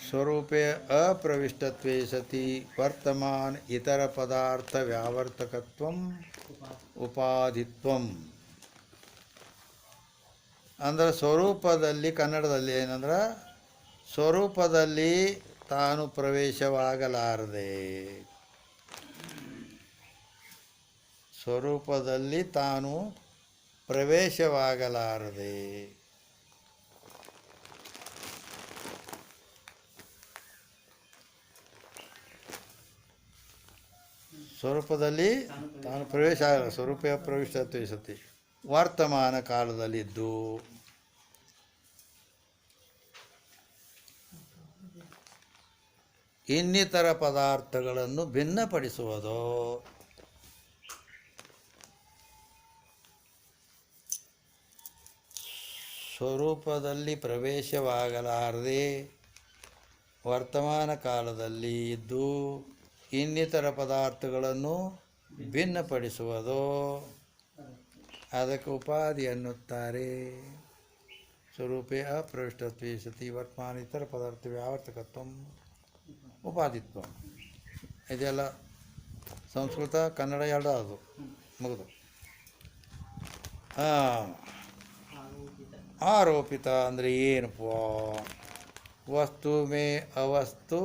ಸ್ವರೂಪೇ ಅಪ್ರವಿಷ್ಟತ್ವೇ ಸತಿ ವರ್ತಮಾನ ಇತರ ಪದಾರ್ಥ ವ್ಯಾವರ್ತಕತ್ವಂ ಉಪಾಧಿತ್ವಂ ಅಂದ್ರೆ ಸ್ವರೂಪದಲ್ಲಿ ಕನ್ನಡದಲ್ಲಿ ಏನಂದ್ರೆ ಸ್ವರೂಪದಲ್ಲಿ ತಾನು ಪ್ರವೇಶವಾಗಲಾರದೆ ಸ್ವರೂಪದಲ್ಲಿ ತಾನು ಪ್ರವೇಶವಾಗಲಾರದೆ ಸ್ವರೂಪದಲ್ಲಿ ತಾನು ಪ್ರವೇಶ ಆಗಲ್ಲ ಸ್ವರೂಪ ಪ್ರವಿಷ್ಟತ್ವೇ ಸತಿ ವರ್ತಮಾನ ಕಾಲದಲ್ಲಿದ್ದು ಇನ್ನಿತರ ಪದಾರ್ಥಗಳನ್ನು ಭಿನ್ನಪಡಿಸುವುದು ಸ್ವರೂಪದಲ್ಲಿ ಪ್ರವೇಶವಾಗಲಾರದೆ ವರ್ತಮಾನ ಕಾಲದಲ್ಲಿ ಇದ್ದು ಇನ್ನಿತರ ಪದಾರ್ಥಗಳನ್ನು ಭಿನ್ನಪಡಿಸುವುದು ಅದಕ್ಕೆ ಉಪಾಧಿ ಅನ್ನುತ್ತಾರೆ. ಸ್ವರೂಪೇ ಅಪ್ರವಿಷ್ಟತ್ವೇ ಸತಿ ವರ್ತಮಾನ ಇತರ ಪದಾರ್ಥ ವ್ಯಾವರ್ತಕತ್ವ ಉಪಾಧಿತ್ವ. ಇದೆಲ್ಲ ಸಂಸ್ಕೃತ ಕನ್ನಡ ಎರಡು ಅದು ಮುಗಿದು. ಆರೋಪಿತ ಅಂದರೆ ಏನಪ್ಪ? ವಸ್ತು ಮೇ ಅವಸ್ತು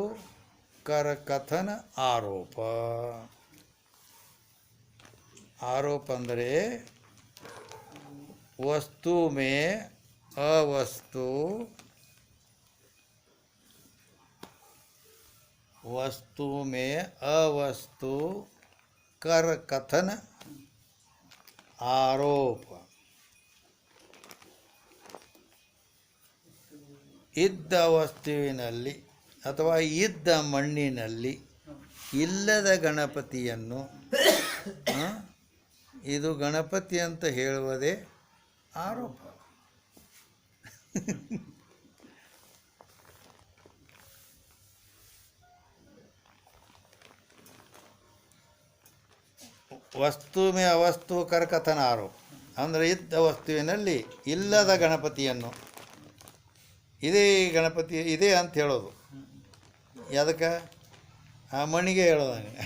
ಕರಕಥನ ಆರೋಪ. ಆರೋಪ ಅಂದರೆ ವಸ್ತು ಮೇ ಅವಸ್ತು वस्तु में अवस्तु कर कथन आरोप. ಇದ್ದ ವಸ್ತುವಿನಲ್ಲಿ ಅಥವಾ ಇದ್ದ ಮಣ್ಣಿನಲ್ಲಿ ಇಲ್ಲದ ಗಣಪತಿಯನ್ನು ಇದು ಗಣಪತಿ ಅಂತ ಹೇಳುವುದೇ ಆರೋಪ. ವಸ್ತು ಮೇ ಅವಸ್ತು ಕರಕಥನ ಆರೋಪ ಅಂದರೆ ಇದ್ದ ವಸ್ತುವಿನಲ್ಲಿ ಇಲ್ಲದ ಗಣಪತಿಯನ್ನು ಇದೇ ಗಣಪತಿ ಇದೆ ಅಂತ ಹೇಳೋದು. ಅದಕ್ಕೆ ಆ ಮಣ್ಣಿಗೆ ಹೇಳೋದು ಹಂಗೆ.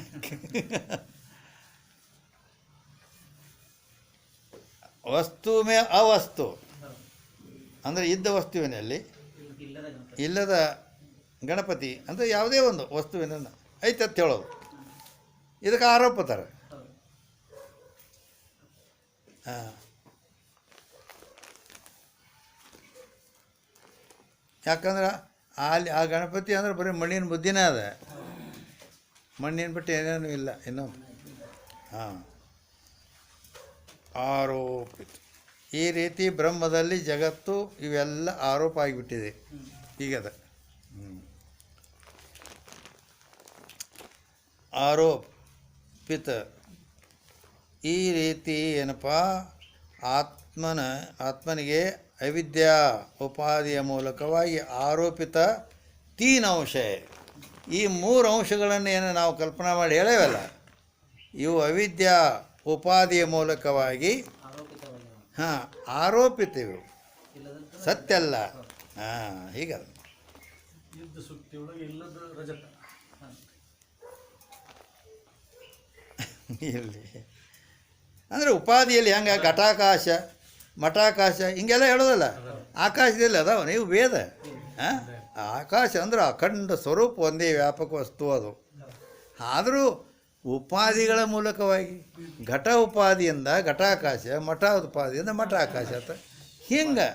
ವಸ್ತು ಮೇ ಅವಸ್ತು ಅಂದರೆ ಇದ್ದ ವಸ್ತುವಿನಲ್ಲಿ ಇಲ್ಲದ ಗಣಪತಿ ಅಂದರೆ ಯಾವುದೇ ಒಂದು ವಸ್ತುವಿನ ಐತೆ ಅಂತ ಹೇಳೋದು. ಇದಕ್ಕೆ ಆರೋಪ ತರ. ಯಾಕಂದ್ರೆ ಅಲ್ಲಿ ಆ ಗಣಪತಿ ಅಂದ್ರೆ ಬರೀ ಮಣ್ಣಿನ ಬುದ್ಧಿನೇ ಅದ, ಮಣ್ಣಿನ ಬಿಟ್ಟು ಏನೇನು ಇಲ್ಲ ಇನ್ನೂ. ಆರೋಪಿತ. ಈ ರೀತಿ ಬ್ರಹ್ಮದಲ್ಲಿ ಜಗತ್ತು ಇವೆಲ್ಲ ಆರೋಪ ಆಗಿಬಿಟ್ಟಿದೆ ಈಗದ. ಆರೋಪಿತ ಈ ರೀತಿ ಏನಪ್ಪ ಆತ್ಮನಿಗೆ ಅವಿದ್ಯಾ ಉಪಾಧಿಯ ಮೂಲಕವಾಗಿ ಆರೋಪಿತ 3 ಅಂಶ. ಈ 3 ಅಂಶಗಳನ್ನು ಏನು ನಾವು ಕಲ್ಪನಾ ಮಾಡಿ ಹೇಳೇವಲ್ಲ, ಇವು ಅವಿದ್ಯಾ ಉಪಾಧಿಯ ಮೂಲಕವಾಗಿ ಆರೋಪಿತವು, ಸತ್ಯ ಅಲ್ಲ. ಹೀಗಲ್ಲ. ಯುದ್ಧ ಸುಕ್ತಿಯೊಳಗೆ ಇಲ್ಲದ ರಜತ ಇಲ್ಲಿ ಅಂದರೆ ಉಪಾಧಿಯಲ್ಲಿ ಹೆಂಗೆ ಘಟಾಕಾಶ ಮಠಾಕಾಶ ಹಿಂಗೆಲ್ಲ ಹೇಳೋದಲ್ಲ. ಆಕಾಶದಲ್ಲಿ ಅದಾವ ನೀವು ವೇದ. ಆಕಾಶ ಅಂದ್ರೆ ಅಖಂಡ ಸ್ವರೂಪ, ಒಂದೇ ವ್ಯಾಪಕ ವಸ್ತು ಅದು. ಆದರೂ ಉಪಾಧಿಗಳ ಮೂಲಕವಾಗಿ ಘಟ ಉಪಾಧಿಯಿಂದ ಘಟಾಕಾಶ, ಮಠ ಉಪಾಧಿಯಿಂದ ಮಠಾಕಾಶ ಅಂತ ಹಿಂಗೆ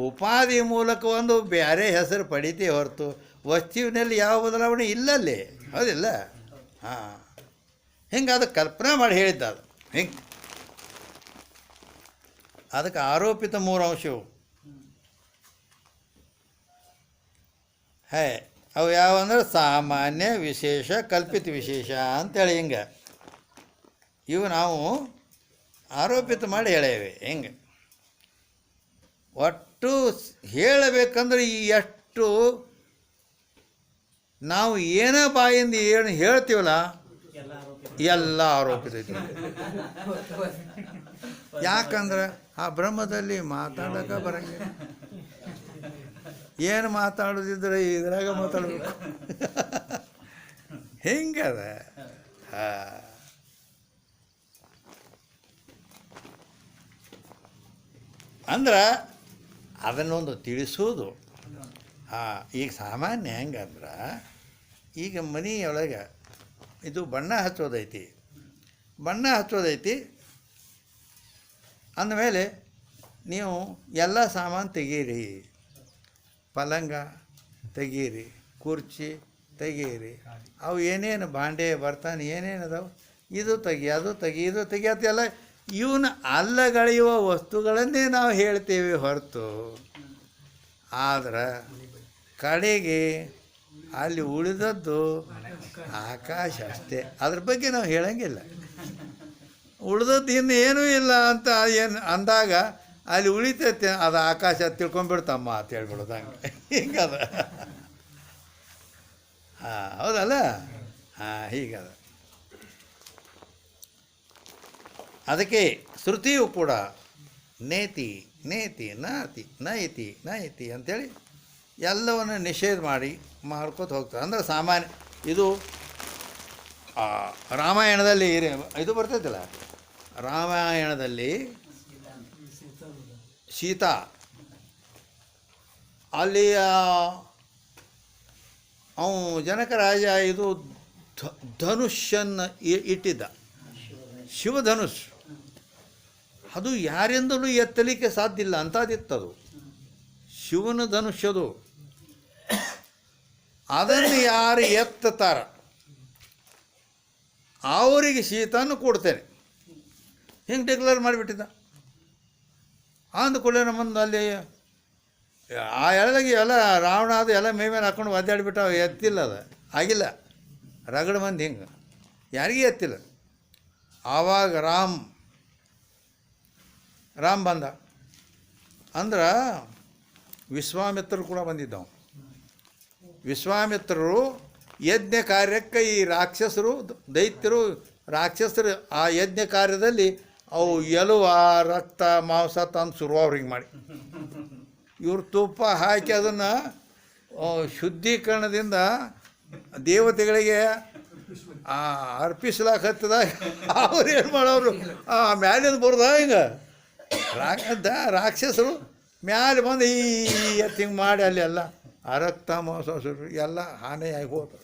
ಉಪಾಧಿ ಮೂಲಕ ಒಂದು ಬೇರೆ ಹೆಸರು ಪಡಿತೇ ಹೊರತು ವಸ್ತುವಿನಲ್ಲಿ ಯಾವ ಬದಲಾವಣೆ ಇಲ್ಲಲ್ಲಿ. ಹೌದಿಲ್ಲ? ಹಾಂ, ಹಿಂಗೆ ಅದು ಕಲ್ಪನೆ ಮಾಡಿ ಹೇಳಿದ್ದ ಅದು ಹಿಂಗೆ. ಅದಕ್ಕೆ ಆರೋಪಿತ 3 ಅಂಶವು ಅವು ಯಾವಂದ್ರೆ ಸಾಮಾನ್ಯ, ವಿಶೇಷ, ಕಲ್ಪಿತ ವಿಶೇಷ ಅಂತೇಳಿ ಹಿಂಗೆ ಇವು ನಾವು ಆರೋಪಿತ ಮಾಡಿ ಹೇಳೇವೆ. ಹಿಂಗೆ ಒಟ್ಟು ಹೇಳಬೇಕಂದ್ರೆ ಈ ಎಷ್ಟು ನಾವು ಏನೇ ಬಾಯಿಂದ ಏನು ಹೇಳ್ತೀವಲ್ಲ ಎಲ್ಲ ಆರೋಪಿತ ಐತಿ. ಯಾಕಂದ್ರೆ ಆ ಬ್ರಹ್ಮದಲ್ಲಿ ಮಾತಾಡೋಕೆ ಬರಂಗಿಲ್ಲ. ಏನು ಮಾತಾಡೋದಿದ್ರೆ ಇದ್ರಾಗ ಮಾತಾಡಬೇಕು. ಹಿಂಗದ. ಅಂದ್ರೆ ಅದನ್ನೊಂದು ತಿಳಿಸೋದು. ಈಗ ಸಾಮಾನ್ಯ ಹೆಂಗಂದ್ರೆ ಈಗ ಮನೆಯೊಳಗೆ ಇದು ಬಣ್ಣ ಹಚ್ಚೋದೈತಿ ಅಂದಮೇಲೆ ನೀವು ಎಲ್ಲ ಸಾಮಾನು ತೆಗೀರಿ. ಪಲಂಗ ತೆಗೀರಿ, ಕುರ್ಚಿ ತೆಗೀರಿ, ಅವು ಏನೇನು ಬಾಂಡೆ ಬರ್ತಾನೆ ಏನೇನು ಅದಾವೆ ಇದು ತೆಗಿ, ಅದು ತೆಗಿ, ಇದು ತೆಗಿ ಅಂತೆಲ್ಲ ಇವನ್ನ ಅಲ್ಲಗಳೆಯುವ ವಸ್ತುಗಳನ್ನೇ ನಾವು ಹೇಳ್ತೇವೆ ಹೊರತು, ಆದ್ರೆ ಕಡೆಗೆ ಅಲ್ಲಿ ಉಳಿದದ್ದು ಆಕಾಶ ಅಷ್ಟೇ. ಅದ್ರ ಬಗ್ಗೆ ನಾವು ಹೇಳಂಗಿಲ್ಲ. ಉಳಿದದ್ದು ಇನ್ನು ಏನೂ ಇಲ್ಲ ಅಂತ ಏನು ಅಂದಾಗ ಅಲ್ಲಿ ಉಳಿತೈತೆ, ಅದು ಆಕಾಶ ತಿಳ್ಕೊಂಬಿಡ್ತಮ್ಮ ಅಂತ ಹೇಳ್ಬಿಡೋದು. ಹಂಗೆ ಹಿಂಗದ. ಹೌದಲ್ಲ? ಹೀಗದ. ಅದಕ್ಕೆ ಶ್ರುತಿಯು ಕೂಡ ನೇತಿ ನೇತಿ ನಾತಿ ನೈತಿ ನೈತಿ ಅಂಥೇಳಿ ಎಲ್ಲವನ್ನು ನಿಷೇಧ ಮಾಡ್ಕೋತ ಹೋಗ್ತಾರೆ. ಅಂದ್ರೆ ಸಾಮಾನ್ಯ ಇದು ರಾಮಾಯಣದಲ್ಲಿ ಇದು ಬರ್ತೈತಿಲ್ಲ, ರಾಮಾಯಣದಲ್ಲಿ ಸೀತಾ ಅಲ್ಲಿ ಅವನು ಜನಕ ರಾಜ ಇದು ಧನುಷ್ಯನ್ನು ಇಟ್ಟಿದ್ದ, ಶಿವಧನುಷ್. ಅದು ಯಾರಿಂದಲೂ ಎತ್ತಲಿಕ್ಕೆ ಸಾಧ್ಯ ಇಲ್ಲ ಅಂಥದ್ದಿತ್ತದು, ಶಿವನ ಧನುಷ್ಯದು. ಅದನ್ನು ಯಾರು ಎತ್ತುತ್ತಾರ ಅವರಿಗೆ ಸೀತಾನು ಕೊಡ್ತೇನೆ ಹಿಂಗೆ ಡಿಕ್ಲೇರ್ ಮಾಡಿಬಿಟ್ಟಿದ್ದ. ಅಂದ್ಕೊಳ್ಳೆ ನಮ್ಮಂದು ಅಲ್ಲಿ ಆ ಎಳೆದಾಗಿ ಎಲ್ಲ ರಾವಣ ಅದು ಎಲ್ಲ ಮೈ ಮೇಲೆ ಹಾಕ್ಕೊಂಡು ಒದ್ದಾಡಿಬಿಟ್ಟು ಎತ್ತಿಲ್ಲ, ಅದು ಆಗಿಲ್ಲ. ರಗಡ ಮಂದಿ ಹಿಂಗೆ ಯಾರಿಗೂ ಎತ್ತಿಲ್ಲ. ಆವಾಗ ರಾಮ್ ಬಂದ ಅಂದ್ರೆ ವಿಶ್ವಾಮಿತ್ರರು ಕೂಡ ಬಂದಿದ್ದವು. ವಿಶ್ವಾಮಿತ್ರರು ಯಜ್ಞ ಕಾರ್ಯಕ್ಕೆ ಈ ರಾಕ್ಷಸರು ದೈತ್ಯರು ರಾಕ್ಷಸರು ಆ ಯಜ್ಞ ಕಾರ್ಯದಲ್ಲಿ ಅವು ಎಲುವ ರಕ್ತ ಮಾಂಸ ತಂದು ಶುರು ಅವ್ರಿಗೆ ಮಾಡಿ ಇವರು ತುಪ್ಪ ಹಾಕಿ ಅದನ್ನು ಶುದ್ಧೀಕರಣದಿಂದ ದೇವತೆಗಳಿಗೆ ಅರ್ಪಿಸ್ಲಾಕತ್ತದಾಗ ಅವ್ರು ಏನು ಮಾಡೋರು ಮ್ಯಾಲಿಂದ ಬರೋದ ಹಿಂಗೆ ರಾಕ್ಷಸರು ಮ್ಯಾಲೆ ಬಂದು ಈ ಹಿಂಗೆ ಮಾಡಿ ಅಲ್ಲಿ ಎಲ್ಲ ರಕ್ತ ಮಾಂಸ ಎಲ್ಲ ಹಾನಿಯಾಗಿ ಹೋದ್ರು.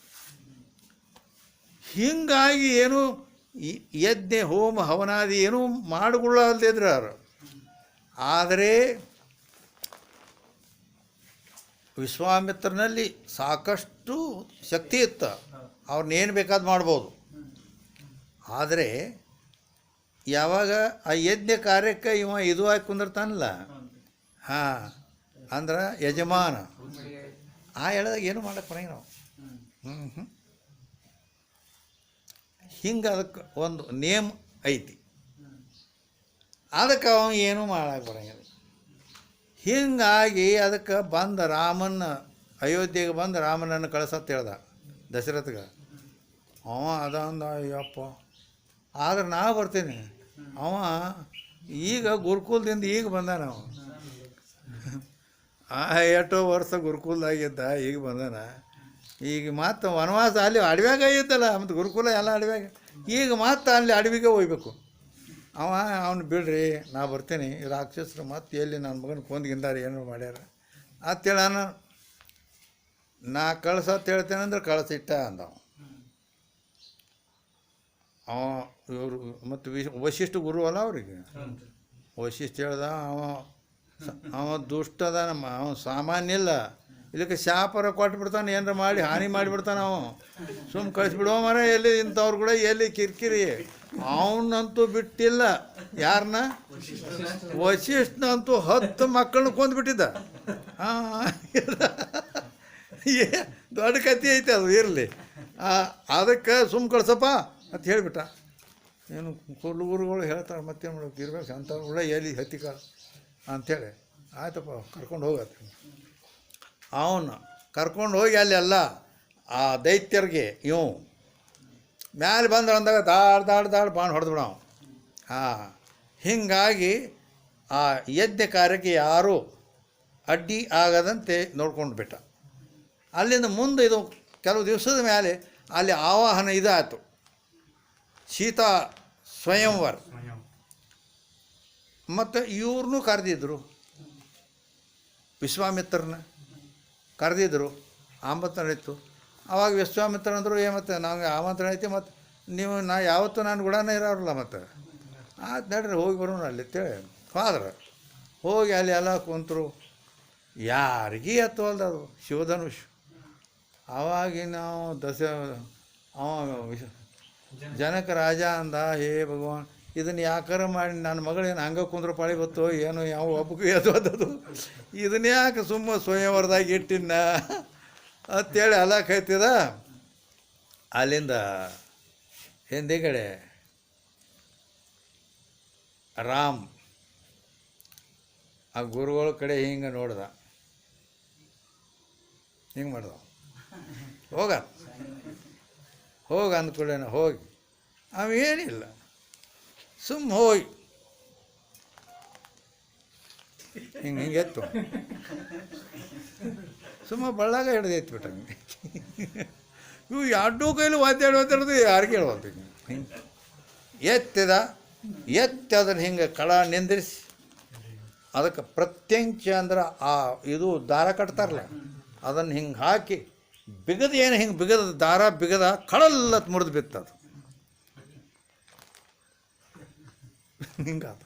ಹೀಗಾಗಿ ಏನು ಯಜ್ಞ ಹೋಮ ಹವನಾದಿ ಏನೂ ಮಾಡಿಕೊಳ್ಳಲ್ದಿದ್ರು ಅವರು. ಆದರೆ ವಿಶ್ವಾಮಿತ್ರನಲ್ಲಿ ಸಾಕಷ್ಟು ಶಕ್ತಿ ಇತ್ತು, ಅವ್ರನ್ನೇನು ಬೇಕಾದ್ ಮಾಡ್ಬೋದು. ಆದರೆ ಯಾವಾಗ ಆ ಯಜ್ಞ ಕಾರ್ಯಕ್ಕೆ ಇವ ಇದು ಹಾಕಿ ಕುಂದಿರ್ತಾನಲ್ಲ, ಅಂದ್ರೆ ಯಜಮಾನ, ಆ ಎಳೆದಾಗ ಏನು ಮಾಡಕ್ಕೆ ಬರಂಗಿಲ್ಲ ನಾವು. ಹಿಂಗೆ ಅದಕ್ಕೆ ಒಂದು ನೇಮ್ ಐತಿ, ಅದಕ್ಕೆ ಅವ ಏನೂ ಮಾಡಕ್ಕೆ ಬರಂಗಿಲ್ಲ. ಹೀಗಾಗಿ ಅದಕ್ಕೆ ಬಂದ ಅಯೋಧ್ಯೆಗೆ ಬಂದು ರಾಮನನ್ನು ಕಳ್ಸತ್ತ ಹೇಳ್ದ ದಶರಥಗೆ. ಅವ ಅದಂದ ಅಯ್ಯಪ್ಪ, ಆದ್ರೆ ನಾ ಬರ್ತೀನಿ. ಅವ ಈಗ ಗುರುಕುಲದಿಂದ ಈಗ ಬಂದಾನ. ಅವ ಎಷ್ಟೋ ವರ್ಷ ಗುರುಕುಲದಾಗಿದ್ದ, ಈಗ ಬಂದಾನ. ಈಗ ಮತ್ತೆ ವನವಾಸ ಅಲ್ಲಿ ಅಡವ್ಯಾಗ ಇದ್ದಲ್ಲ, ಮತ್ತು ಗುರುಕುಲ ಎಲ್ಲ ಅಡವ್ಯಾಗ. ಈಗ ಮತ್ತೆ ಅಲ್ಲಿ ಅಡವಿಗೆ ಹೋಗ್ಬೇಕು. ಅವನು ಬಿಡ್ರಿ, ನಾ ಬರ್ತೀನಿ, ರಾಕ್ಷಸರು ಮತ್ತೆ ಎಲ್ಲಿ ನನ್ನ ಮಗನ ಕೊಂದ್ಗಿಂದಾರ ಏನೋ ಮಾಡ್ಯಾರ ಅಂತೇಳಿ ನಾ ಕಳ್ಸತ್ ಹೇಳ್ತೇನೆ ಅಂದ್ರೆ ಕಳ್ಸಿಟ್ಟ ಅಂದವ. ಇವರು ಮತ್ತು ವಶಿಷ್ಠ ಗುರು ಅಲ್ಲ ಅವ್ರಿಗೆ. ವಶಿಷ್ಠ ಹೇಳ್ದ ಅವ ದುಷ್ಟದ, ಅವ ಸಾಮಾನ್ಯ ಇಲ್ಲ, ಇಲ್ಲಕ್ಕೆ ಶಾಪರ ಕೊಟ್ಬಿಡ್ತಾನೆ, ಏನಾರ ಮಾಡಿ ಹಾನಿ ಮಾಡಿಬಿಡ್ತಾನೆ ಅವ. ಸುಮ್ಮ ಕಳಿಸ್ಬಿಡುವ ಮರ, ಎಲ್ಲಿ ಇಂಥವ್ರು ಕೂಡ ಎಲ್ಲಿ ಕಿರಿಕಿರಿ. ಅವನಂತೂ ಬಿಟ್ಟಿಲ್ಲ. ಯಾರನ್ನ? ವಶಿಷ್ಠನಂತೂ 10 ಮಕ್ಕಳನ್ನ ಕೊಂದುಬಿಟ್ಟಿದ್ದ. ದೊಡ್ಡ ಕತೆ ಐತೆ ಅದು, ಇರಲಿ. ಅದಕ್ಕೆ ಸುಮ್ಮ ಕಳ್ಸಪ್ಪ ಅಂತ ಹೇಳಿಬಿಟ್ಟ. ಏನು ಹುಡುಗರುಗಳು ಹೇಳ್ತಾರೆ, ಮತ್ತೇನು ಮಾಡೋಕೆ ಇರ್ಬೇಕು ಅಂಥವ್ರು ಕೂಡ ಎಲ್ಲಿ ಹತ್ತಿಕ ಅಂಥೇಳಿ. ಆಯ್ತಪ್ಪ ಕರ್ಕೊಂಡು ಹೋಗತ್ತೆ. ಅವನು ಕರ್ಕೊಂಡು ಹೋಗಿ ಅಲ್ಲೆಲ್ಲ ಆ ದೈತ್ಯರಿಗೆ ಇವು ಮ್ಯಾಲೆ ಬಂದ್ರೆ ಅಂದಾಗ ದಾಡ್ ಬಾಣ್ ಹೊಡೆದು ಬಿಡವ. ಹೀಗಾಗಿ ಆ ಯಜ್ಞ ಕಾರ್ಯಕ್ಕೆ ಯಾರೂ ಅಡ್ಡಿ ಆಗದಂತೆ ನೋಡ್ಕೊಂಡು ಬಿಟ್ಟ. ಅಲ್ಲಿಂದ ಮುಂದೆ ಇದು ಕೆಲವು ದಿವಸದ ಮೇಲೆ ಅಲ್ಲಿ ಆವಾಹನ ಇದಾಯಿತು, ಸೀತಾ ಸ್ವಯಂವರ. ಮತ್ತು ಇವ್ರನ್ನೂ ಕರೆದಿದ್ರು, ವಿಶ್ವಾಮಿತ್ರನ ಕರೆದಿದ್ರು, ಆಮಂತ್ರಣ ಇತ್ತು. ಆವಾಗ ವಿಶ್ವಾಮಿತ್ರ ಅಂದರು, ಮತ್ತು ನಮಗೆ ಆಮಂತ್ರಣ ಐತಿ, ಮತ್ತು ನೀವು ಯಾವತ್ತೂ ನಾನು ಗುಡನೇ ಇರೋರಲ್ಲ, ಮತ್ತು ಆಯ್ತು ನಡ್ರಿ ಹೋಗಿ ಬರೋಣ ಅಲ್ಲಿ ಅಂತೇಳಿ ಹೋದ್ರೆ. ಹೋಗಿ ಅಲ್ಲಿ ಎಲ್ಲ ಕುಂತರು. ಯಾರಿಗೀ ಎತ್ತವಲ್ದು ಅದು ಶಿವಧನುಷ್. ಆವಾಗಿ ನಾವು ಜನಕ ರಾಜ ಅಂದ, ಹೇ ಭಗವಾನ್, ಇದನ್ನು ಯಾಕಾರ ಮಾಡಿ ನನ್ನ ಮಗಳೇನು ಹಂಗೆ ಕುಂದ್ರ ಪಾಳಿ ಗೊತ್ತೋ ಏನೋ, ಯಾವ ಒಬ್ಬಗೂ ಎದ್ದೋದದು, ಇದನ್ನ ಯಾಕೆ ಸುಮ್ಮ ಸ್ವಯಂವರದಾಗ ಇಟ್ಟಿನ ಅಂತೇಳಿ ಅಲ್ಲ ಕೈತಿದ. ಅಲ್ಲಿಂದ ಹಿಂದಿಗಡೆ ರಾಮ್ ಆ ಗುರುಗಳ ಕಡೆ ಹಿಂಗೆ ನೋಡ್ದ, ಹಿಂಗೆ ಮಾಡ್ದ, ಹೋಗ ಅಂದ್ಕೊಳ್ಳೇನ. ಹೋಗಿ ಅವೇನಿಲ್ಲ, ಸುಮ್ಮ ಹೋಗಿ ಹಿಂಗೆ ಎತ್ತು, ಸುಮ್ಮ ಬಳ್ಳಾಗ ಹಿಡ್ದು ಎತ್ಬಿಟ್ಟ. ಇವು ಎರಡೂ ಕೈಲಿ ಒದ್ದಾಡೋದು ಯಾರಿಗೆ ಹೇಳ್ಬೋದು. ಹಿಂಗೆ ಎತ್ತಿದ, ಎತ್ತಿ ಅದನ್ನು ಹಿಂಗೆ ಕಳ ನಿಂದಿರಿಸಿ, ಅದಕ್ಕೆ ಪ್ರತ್ಯಂಚ ಅಂದ್ರೆ ಆ ಇದು ದಾರ ಕಟ್ತಾರಲ್ಲ, ಅದನ್ನು ಹಿಂಗೆ ಹಾಕಿ ಬಿಗದ, ಏನು ಹಿಂಗೆ ಬಿಗದ ದಾರ ಬಿಗದ ಕಳಲ್ಲತ್ ಮುರಿದು ಬಿತ್ತದು. ಹಿಂಗಾದ.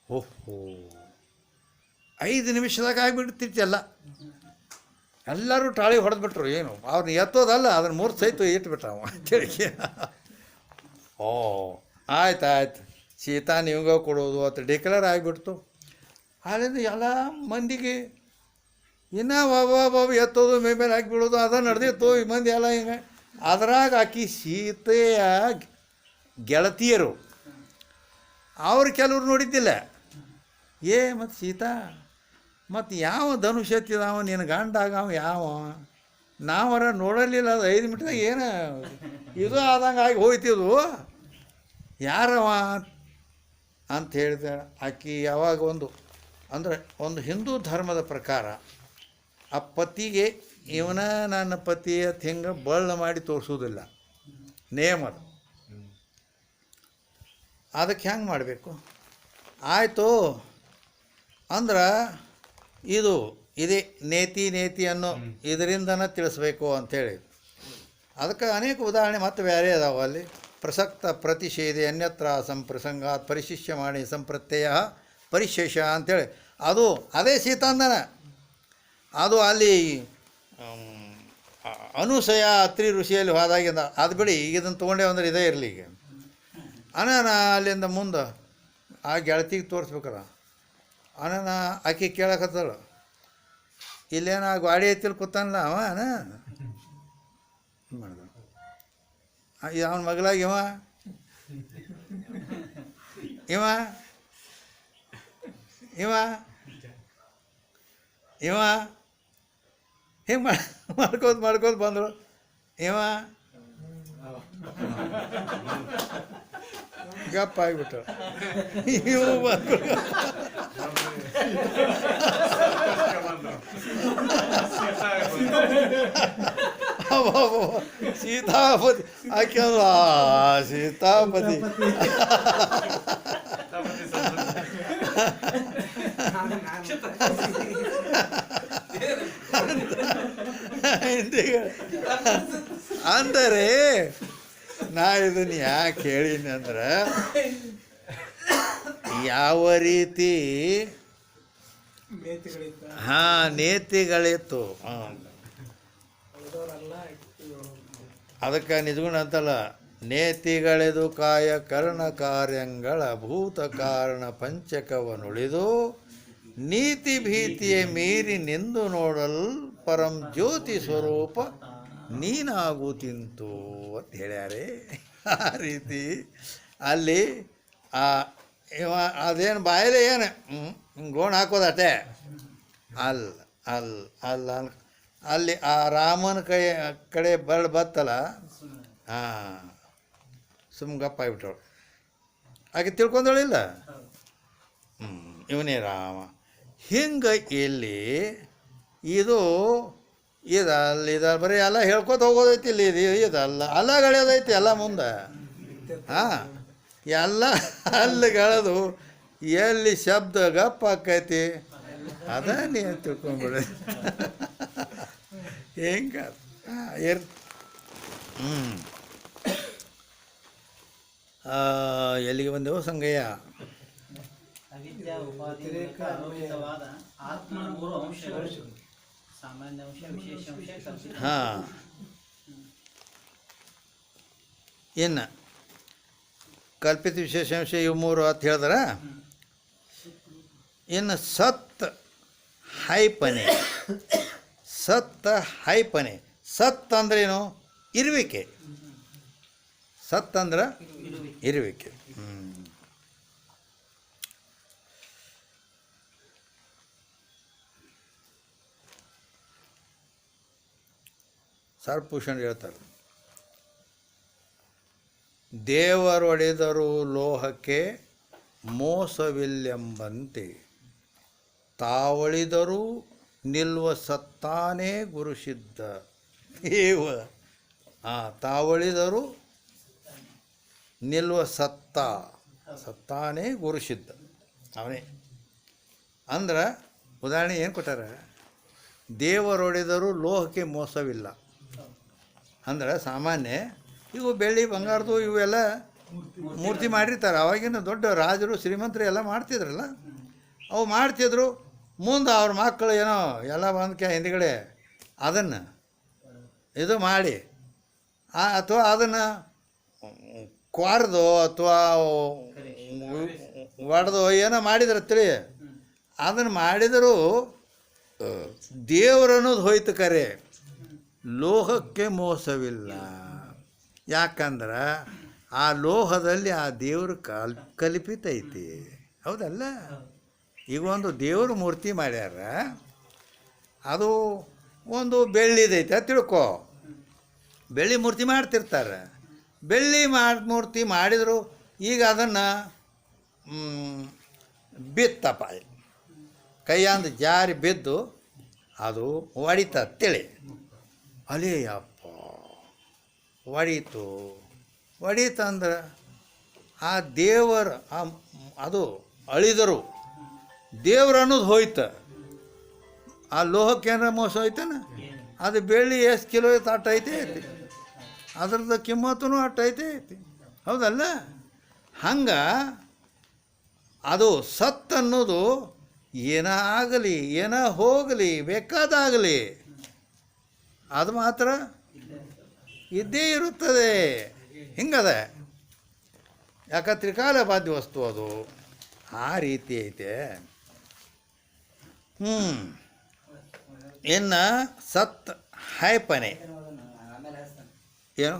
ಓಹೋ, 5 ನಿಮಿಷದಾಗ ಆಗಿಬಿಡ್ತಿತ್ತು ಎಲ್ಲ. ಎಲ್ಲರೂ ಟಾಳಿ ಹೊಡೆದ್ಬಿಟ್ರು. ಏನು ಅವ್ರನ್ನ ಎತ್ತೋದಲ್ಲ, ಅದನ್ನು 3 ಸೈತು ಇಟ್ಬಿಟ್ಟ ಅವ ಅಂತೇಳಿ. ಓ ಆಯ್ತು ಸೀತಾ ನಿಮ್ಗೆ ಕೊಡೋದು ಅಂತ ಡಿಕ್ಲೇರ್ ಆಗಿಬಿಡ್ತು. ಅಲ್ಲಿಂದ ಎಲ್ಲ ಮಂದಿಗೆ ಇನ್ನೂ ಬಾಬಾ ಎತ್ತೋದು ಮೇಲೆ ಹಾಕಿಬಿಡೋದು ಅದ ನಡೆದಿತ್ತು. ಈ ಮಂದಿ ಎಲ್ಲ ಹಿಂಗೆ. ಅದ್ರಾಗ ಆಕಿ ಸೀತೆಯ ಗೆಳತಿಯರು ಅವ್ರು ಕೆಲವ್ರು ನೋಡಿದ್ದಿಲ್ಲ. ಮತ್ತು ಸೀತಾ, ಮತ್ತು ಯಾವ ಧನುಷ್ ಎತ್ತಿದಾವ ನಿನ್ನ ಗಂಡಾಗ ಅವ ಯಾವ, ನಾವರ ನೋಡಲಿಲ್ಲ. ಅದು 5 ಮಿನಿಟ್ದಾಗ ಏನು ಇದು ಆದಂಗೆ ಆಗಿ ಹೋಯ್ತಿದ್ವು, ಯಾರವ ಅಂತ ಹೇಳಿದೆ. ಆಕಿ ಯಾವಾಗ ಒಂದು ಹಿಂದೂ ಧರ್ಮದ ಪ್ರಕಾರ ಆ ಪತಿಗೆ ಇವನ ನನ್ನ ಪತಿ ಅಂತ ಹಿಂಗೆ ಬಳ್ಳ ಮಾಡಿ ತೋರಿಸೋದಿಲ್ಲ, ನೇಮ್ ಅದು. ಅದಕ್ಕೆ ಹೆಂಗೆ ಮಾಡಬೇಕು? ಆಯಿತು ಅಂದ್ರೆ ಇದೇ ನೇತಿ ಅನ್ನೋ ಇದರಿಂದನೇ ತಿಳಿಸ್ಬೇಕು ಅಂಥೇಳಿ. ಅದಕ್ಕೆ ಅನೇಕ ಉದಾಹರಣೆ ಮತ್ತು ಬೇರೆ ಅದಾವೆ ಅಲ್ಲಿ. ಪ್ರಸಕ್ತ ಪ್ರತಿಷೇಧೆ ಅನ್ಯತ್ರ ಸಂಪ್ರಸಂಗಾತ್ ಪರಿಶಿಷ್ಯಮಾಣಿ ಸಂಪ್ರತ್ಯಯ ಪರಿಶೇಷ ಅಂಥೇಳಿ ಅದು ಅದೇ ಸೀತಾಂದನ. ಅದು ಅಲ್ಲಿ ಅನುಸಯ ಅತ್ರಿ ಋಷಿಯಲ್ಲಿ ಹೋದಾಗಿಂದ ಅದು ಬಿಡಿ, ಈಗ ಇದನ್ನು ತೊಗೊಂಡೇ ಅಂದ್ರೆ ಇದೇ ಇರಲಿ. ಈಗ ಅನನ ಅಲ್ಲಿಂದ ಮುಂದೆ ಆ ಗೆಳತಿಗೆ ತೋರಿಸ್ಬೇಕಲ್ಲ. ಅನನ ಆಕೆ ಕೇಳಕತ್ತಳು, ಇಲ್ಲೇನ ಗಾಡಿ ಐತಿಲ್ ಕೂತಾನಲ್ಲ ಅವನ ಮಾಡ್ದ. ಅವನ ಮಗಳಾಗ ಇವ ಇವ ಇವ ಇವ ಹಿಂಗೆ ಮಾಡ್ಕೋತ ಬಂದರು. ಇವ ಗಪ್ಪ ಆಗಿಬಿಟ್ಟು ಇವು ಬಂದರು. ಸೀತಾಪತಿ ಆಕೆ ಸೀತಾಪತಿ ಅಂದರೆ ನಾ ಇದನ್ನು ಯಾಕೆ ಹೇಳಿನಿ ಅಂದ್ರೆ, ಯಾವ ರೀತಿ ನೇತಿಗಳಿದ್ದ ಹಾಂ ನೇತಿಗಳಿತ್ತು. ಹಾಂ, ಉಳಿದವರೆಲ್ಲ ಅದಕ್ಕೆ ನಿಜಗುಣ ಅಂತಲ್ಲ, ನೇತಿಗಳೆದು ಕಾಯ ಕರ್ಣ ಕಾರ್ಯಂಗಳ ಭೂತ ಕಾರಣ ಪಂಚಕವನುಳಿದು ನೀತಿ ಭೀತಿಯ ಮೀರಿ ನಿಂದು ನೋಡಲ್ ಪರಂ ಜ್ಯೋತಿ ಸ್ವರೂಪ ನೀನಾಗುತ್ತಿಂತು ಅಂತ ಹೇಳ್ಯಾರೆ. ಆ ರೀತಿ ಅಲ್ಲಿ ಇವ ಅದೇನು ಬಾಯಲ್ಲೇ ಏನು ಗೋಣ್ ಹಾಕೋದು ಅಷ್ಟೇ. ಅಲ್ಲಿ ಆ ರಾಮನ ಕಡೆ ಬತ್ತಲ್ಲ, ಹಾಂ, ಸುಮ್ಮ ಗಪ್ಪ ಆಗಿಬಿಟ್ಟವಳು. ಆಕೆ ತಿಳ್ಕೊಂಡಳಿಲ್ಲ, ಇವನೇ ರಾಮ. ಹಿಂಗೆ ಇಲ್ಲಿ ಇದು ಬರೀ ಎಲ್ಲ ಹೇಳ್ಕೊತ ಹೋಗೋದೈತಿ. ಇಲ್ಲಿ ಇದಲ್ಲ ಅಲ್ಲಗಳೆಯೋದೈತಿ ಎಲ್ಲ ಮುಂದೆ. ಹಾಂ, ಎಲ್ಲ ಅಲ್ಲಿಗಳದು ಎಲ್ಲಿ ಶಬ್ದ ಗಪ್ಪ ಆಕೈತಿ ಅದ ನೀವು ತಿಳ್ಕೊಂಬಿಡಿ. ಹೆಂಗೆ ಎಲ್ಲಿಗೆ ಬಂದೆವು ಸಂಗಯ್ಯ? ಅವಿದ್ಯಾ ಉಪಾಧಿಗಳಿಂದ ಆರೋಪಿತವಾದ ಆತ್ಮನ ಮೂರು ಅಂಶಗಳು: ಸಾಮಾನ್ಯ ಅಂಶ, ವಿಶೇಷ ಅಂಶ, ಕಲ್ಪಿತ. ಹಾಂ, ಇನ್ನು ಕಲ್ಪಿತ ವಿಶೇಷಾಂಶ ಇವು ಮೂರು ಅಂತ ಹೇಳಿದ್ರ, ಇನ್ನು ಸತ್ ಹೈಪನೆ. ಸತ್ ಅಂದ್ರೇನು? ಇರುವಿಕೆ. ಸತ್ ಅಂದ್ರೆ ಇರುವಿಕೆ. ಸರ್ಪಭೂಷಣ್ ಹೇಳ್ತಾರೆ, ದೇವರೊಡೆದರು ಲೋಹಕ್ಕೆ ಮೋಸವಿಲ್ಲೆಂಬಂತೆ ತಾವಳಿದರೂ ನಿಲ್ಲುವ ಸತ್ತಾನೇ ಗುರುಸಿದ್ಧ. ತಾವಳಿದರೂ ನಿಲ್ಲುವ ಸತ್ತಾನೇ ಗುರುಸಿದ್ಧ ಅವನೇ. ಅಂದ್ರೆ ಉದಾಹರಣೆ ಏನು ಕೊಟ್ಟಾರ? ದೇವರೊಡೆದರೂ ಲೋಹಕ್ಕೆ ಮೋಸವಿಲ್ಲ ಅಂದ್ರೆ ಸಾಮಾನ್ಯ ಇವು ಬೆಳ್ಳಿ ಬಂಗಾರದು ಇವೆಲ್ಲ ಮೂರ್ತಿ ಮಾಡಿರ್ತಾರೆ. ಅವಾಗಿನ ದೊಡ್ಡ ರಾಜರು ಶ್ರೀಮಂತರು ಎಲ್ಲ ಮಾಡ್ತಿದ್ರಲ್ಲ, ಅವು ಮಾಡ್ತಿದ್ರು. ಮುಂದೆ ಅವ್ರ ಮಕ್ಕಳು ಏನೋ ಎಲ್ಲ ಬಂದಕ್ಕೆ ಹಿಂದುಗಡೆ ಅದನ್ನು ಇದು ಮಾಡಿ ಅಥವಾ ಅದನ್ನು ಕ್ವಾರ್ದೋ ಅಥವಾ ಒಡೆದೋ ಏನೋ ಮಾಡಿದ್ರೆ ತಿಳಿ, ಅದನ್ನು ಮಾಡಿದರೂ ದೇವರನ್ನೋದು ಹೋಯ್ತು. ಕರೆ ಲೋಹಕ್ಕೆ ಮೋಸವಿಲ್ಲ. ಯಾಕಂದ್ರೆ ಆ ಲೋಹದಲ್ಲಿ ಆ ದೇವರು ಕಲ್ಪಿತ ಐತಿ. ಹೌದಲ್ಲ? ಈಗ ಒಂದು ದೇವ್ರ ಮೂರ್ತಿ ಮಾಡ್ಯಾರ, ಅದು ಒಂದು ಬೆಳ್ಳಿದೈತೆ ತಿಳ್ಕೊ. ಬೆಳ್ಳಿ ಮೂರ್ತಿ ಮಾಡ್ತಿರ್ತಾರೆ. ಬೆಳ್ಳಿ ಮೂರ್ತಿ ಮಾಡಿದರು. ಈಗ ಅದನ್ನು ಬಿತ್ತಪ್ಪ, ಕೈಯಂದು ಜಾರಿ ಬಿದ್ದು ಅದು ಹೊಡಿತ ತಿಳಿ. ಅಲೇ ಅಪ್ಪ ಹೊಡೀತಂದ್ರೆ ಆ ದೇವರ ಅದು ಅಳಿದರು ದೇವ್ರು ಅನ್ನೋದು ಹೋಯ್ತು. ಆ ಲೋಹಕ್ಕೆ ಏನಾರ ಮೋಸ ಹೋಯ್ತಾನ? ಅದು ಬೆಳ್ಳಿ ಎಷ್ಟು ಕಿಲೋ ಐತೆ ಅಟ್ಟು ಐತೆ ಐತಿ, ಅದ್ರದ್ದು ಕಿಮ್ಮತ್ತೂ ಅಟ್ಟು ಐತೆ ಐತಿ. ಹೌದಲ್ಲ? ಹಂಗೆ ಅದು ಸತ್ ಅನ್ನೋದು ಏನೇ ಆಗಲಿ ಏನೇ ಹೋಗಲಿ ಬೇಕಾದಾಗಲಿ ಅದು ಮಾತ್ರ ಇದ್ದೇ ಇರುತ್ತದೆ. ಹಿಂಗದ. ಯಾಕೆ ತ್ರಿಕಾಲ ಬಾಧ್ಯ ವಸ್ತು ಅದು. ಆ ರೀತಿ ಐತೆ. ಇನ್ನು ಸತ್ ಹೈಪನೆ ಏನು?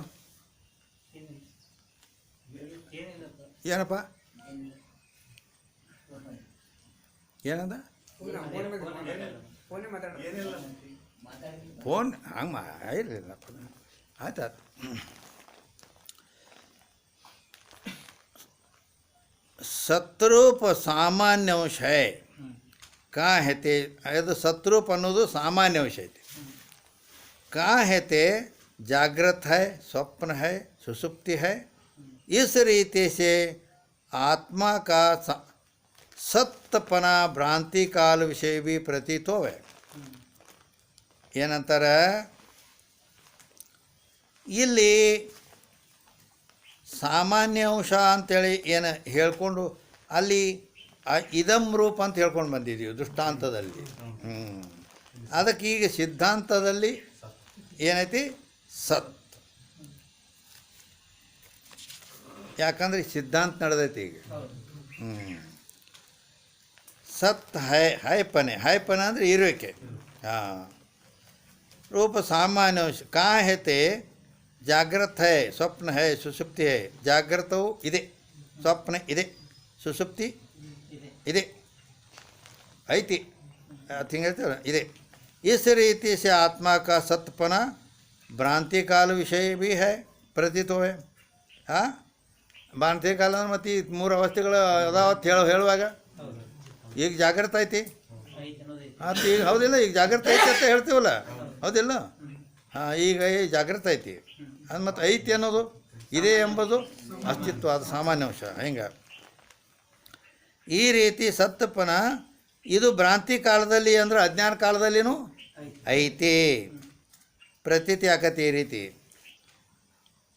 ಏನಪ್ಪ ಏನಂದ? ಫೋನ್ ಹಂಗೆ ಇರಲಿಲ್ಲ. ಆಯ್ತು. ಸತ್ರೂಪ ಸಾಮಾನ್ಯ ಅಂಶ ಹೈ ಕಾ ಹೆತೆ. ಅದು ಸತ್ರೂಪ ಅನ್ನೋದು ಸಾಮಾನ್ಯ ಅಂಶ ಐತಿ. ಕಾ ಹೆತೆ ಜಾಗೃत है, स्वप्न है, सुसुप्ति है. इस रीति से आत्मा का सत्पना भ्रांति काल विषय भी प्रतीत होवे. ಏನಂತಾರೆ ಇಲ್ಲಿ ಸಾಮಾನ್ಯ ಅಂಶ ಅಂಥೇಳಿ ಏನು ಹೇಳ್ಕೊಂಡು ಅಲ್ಲಿ ಇದಂ ರೂಪ ಅಂತ ಹೇಳ್ಕೊಂಡು ಬಂದಿದ್ದೀವಿ ದೃಷ್ಟಾಂತದಲ್ಲಿ. ಅದಕ್ಕೆ ಈಗ ಸಿದ್ಧಾಂತದಲ್ಲಿ ಏನೈತಿ? ಸತ್. ಯಾಕಂದ್ರೆ ಸಿದ್ಧಾಂತ ನಡೆದೈತಿ ಈಗ. ಸತ್ ಹೈಪನೆ ಅಂದರೆ ಇರುವಿಕೆ. ಹಾಂ. ರೂಪ ಸಾಮಾನ್ಯ ಅಂಶ ಕಾ ಹೇತೆ ಜಾಗ್ರತ್ ಹೈ, ಸ್ವಪ್ನ ಹೈ, ಸುಷುಪ್ತಿ ಹೈ. ಜಾಗ್ರತವು ಇದೆ, ಸ್ವಪ್ನ ಇದೆ, ಸುಷುಪ್ತಿ ಇದೆ, ಐತಿ ಅಂತ ಹಿಂಗೆ ಹೇಳ್ತೀವಲ್ಲ, ಇದೆ. इस रीति से आत्मा का सत्पना भ्रांति काल विषय भी है प्रतीत है. ಹಾಂ, ಭ್ರಾಂತಿ ಕಾಲ ಮತ್ತು ಈ 3 ಅವಸ್ಥೆಗಳು ಅದಾವತ್ತು ಹೇಳುವಾಗ ಈಗ ಜಾಗ್ರತ ಐತಿ ಮತ್ತು ಈಗ ಹೌದಿಲ್ಲ, ಈಗ ಜಾಗ್ರತ ಐತಿ ಅಂತ ಹೇಳ್ತೀವಲ್ಲ, ಹೌದಿಲ್ಲ? ಹಾಂ, ಈಗ ಜಾಗ್ರತ ಐತಿ ಅದು ಮತ್ತು ಐತಿ ಅನ್ನೋದು ಇದೆ ಎಂಬುದು ಅಸ್ತಿತ್ವ, ಅದು ಸಾಮಾನ್ಯ ಅಂಶ. ಹಿಂಗೆ ಈ ರೀತಿ ಸತ್ಪನ ಇದು ಭ್ರಾಂತಿ ಕಾಲದಲ್ಲಿ ಅಂದ್ರೆ ಅಜ್ಞಾನ ಕಾಲದಲ್ಲಿನೂ ಐತಿ, ಪ್ರತೀತಿ ಆಕತಿ ಈ ರೀತಿ.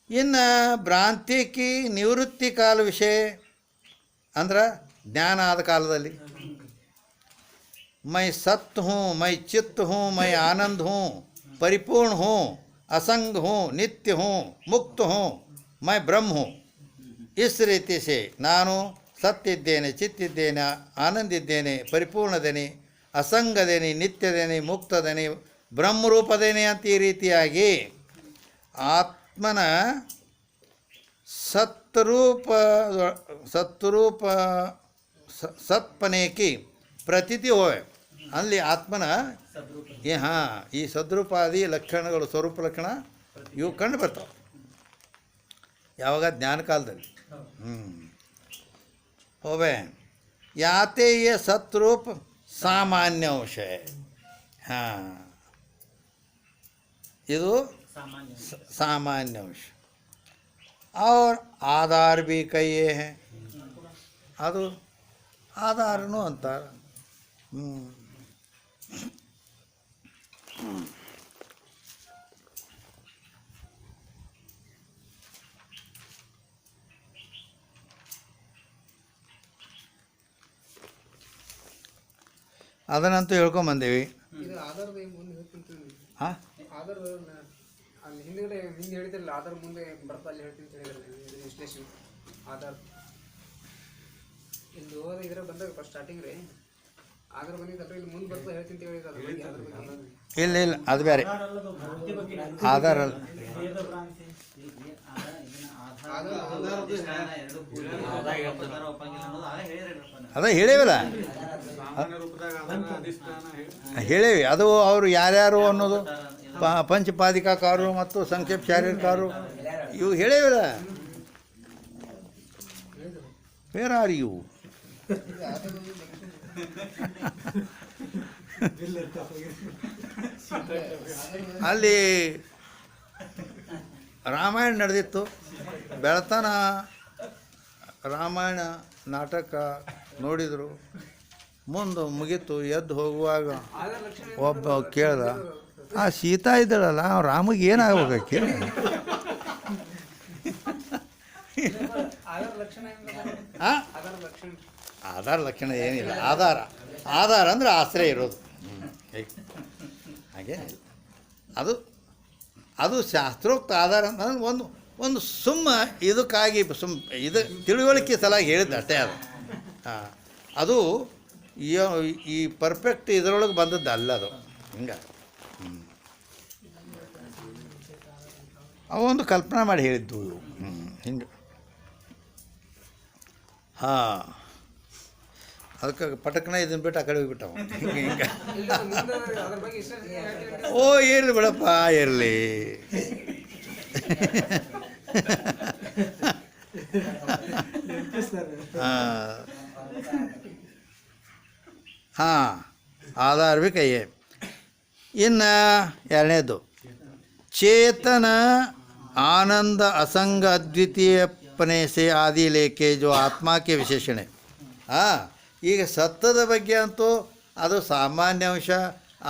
ಇನ್ನು ಭ್ರಾಂತಿಕಿ ನಿವೃತ್ತಿ ಕಾಲ ವಿಷಯ ಅಂದ್ರೆ ಜ್ಞಾನ ಆದ ಕಾಲದಲ್ಲಿ मैं सत्य हूँ, मैं चित्त हूँ, मैं आनंद हूँ, परिपूर्ण हूँ, असंग हूँ, नित्य हूँ, मुक्त हूँ, मैं ब्रह्म हूँ. इस रीति से ನಾನು ಸತ್ತಿದ್ದೇನೆ, ಚಿತ್ತಿದ್ದೇನೆ, ಆನಂದಿದ್ದೇನೆ, ಪರಿಪೂರ್ಣದೇನೆ, ಅಸಂಗದೇನೆ, ನಿತ್ಯದೇನೆ, ಮುಕ್ತದೇನೆ, ಬ್ರಹ್ಮರೂಪದೇನೆ ಅಂತ ಈ ರೀತಿಯಾಗಿ ಆತ್ಮನ ಸತ್ರೂಪ ಸತ್ಪನೇಕಿ ಪ್ರತೀತಿ ಹೋವೆ. ಅಲ್ಲಿ ಆತ್ಮನ ಹಾಂ ಈ ಸದ್ರೂಪಾದಿ ಲಕ್ಷಣಗಳು, ಸ್ವರೂಪ ಲಕ್ಷಣ ಇವು ಕಂಡು ಬರ್ತಾವೆ ಯಾವಾಗ? ಜ್ಞಾನ ಕಾಲದಲ್ಲಿ. होवे याते ये सत्रूप सामान्य अंश है. हाँ, ಇದು सामान्य अंश और आधार भी कहिए हैं. ಅದು ಆಧಾರನು ಅಂತಾರೆ. ಅದನ್ನಂತೂ ಹೇಳ್ಕೊಂಬಂದೇವಿ. ಇದು ಆಧಾರದ ಮುಂದೆ ಹೇಳ್ತೀನಿ. ಹಾಂ, ಆಧಾರ ಅಲ್ಲಿ ಹಿಂದೆ ಹೇಳಿದ್ರಲ್ಲ, ಆಧಾರ ಮುಂದೆ ಬರ್ತಾ ಅಲ್ಲಿ ಹೇಳ್ತೀನಿ ಅಂತ ಹೇಳಿದ್ರಲ್ಲ ವಿಶ್ಲೇಷಣೆ. ಆಧಾರ ಇಲ್ಲಿ ಹೋದ ಇದ್ರ ಬಂದಾಗ ಫಸ್ಟ್ ಸ್ಟಾರ್ಟಿಂಗ್ ರೀ ಆಧಾರ ಬಂದಿದ್ದಲ್ರಿ, ಇಲ್ಲಿ ಮುಂದೆ ಬರ್ತಾ ಹೇಳ್ತೀನಿ ಅಂತ ಹೇಳಿದ್ರೆ ಅದ್ರ ಬಗ್ಗೆ ಇಲ್ಲ ಇಲ್ಲ ಅದು ಬೇರೆ ಆಧಾರ ಅಲ್ಲ. ಅದ ಹೇಳೇವಲ್ಲ, ಹೇಳೇವಿ. ಅದು ಅವರು ಯಾರ್ಯಾರು ಅನ್ನೋದು ಪಂಚಪಾದಿಕಾಕಾರರು ಮತ್ತು ಸಂಕ್ಷೇಪ ಶಾರೀರಕಾರರು ಇವು ಹೇಳೇವಲ್ಲ. Where are you? ಅಲ್ಲಿ ರಾಮಾಯಣ ನಡೆದಿತ್ತು. ಬೆಳತನ ರಾಮಾಯಣ ನಾಟಕ ನೋಡಿದರು. ಮುಂದೆ ಮುಗೀತು. ಎದ್ದು ಹೋಗುವಾಗ ಒಬ್ಬ ಕೇಳ್ದ, ಆ ಸೀತಾ ಇದ್ದಳಲ್ಲ ರಾಮಗೆ ಏನಾಗ್ಬೇಕು ಕೇಳಿ. ಆಧಾರ ಲಕ್ಷಣ ಏನಿಲ್ಲ. ಆಧಾರ ಅಂದರೆ ಆಶ್ರಯ ಇರೋದು. ಹಾಗೆ ಅದು ಶಾಸ್ತ್ರೋಕ್ತ ಆಧಾರ ಅಂತಂದ್ರೆ ಒಂದು ಇದಕ್ಕಾಗಿ ಇದು ತಿಳುವಳಿಕೆ ಸಲ ಹೇಳಿದ್ದು ಅಷ್ಟೇ. ಅದು ಈ ಪರ್ಫೆಕ್ಟ್ ಇದರೊಳಗೆ ಬಂದದ್ದು ಅಲ್ಲ ಅದು. ಹಿಂಗೆ ಅವೊಂದು ಕಲ್ಪನಾ ಮಾಡಿ ಹೇಳಿದ್ದು ಹಿಂಗೆ. ಹಾಂ, ಅದಕ್ಕೆ ಪಟಕ್ನ ಇದನ್ನು ಬಿಟ್ಟು ಆ ಕಡೆ ಹೋಗ್ಬಿಟ್ಟವ. ಹಿಂಗೆ ಓ ಇರಲಿ ಬಿಡಪ್ಪ, ಇರಲಿ. ಹಾಂ, ಆಧಾರ भी कहिए. ಇನ್ನು ಎರಡನೇದು चेतन आनंद असंग अद्वितीयपने से आदि लेके जो आत्मा के विशेषण है. ಈಗ ಸತ್ತದ ಬಗ್ಗೆ ಅಂತೂ ಅದು ಸಾಮಾನ್ಯ ಅಂಶ,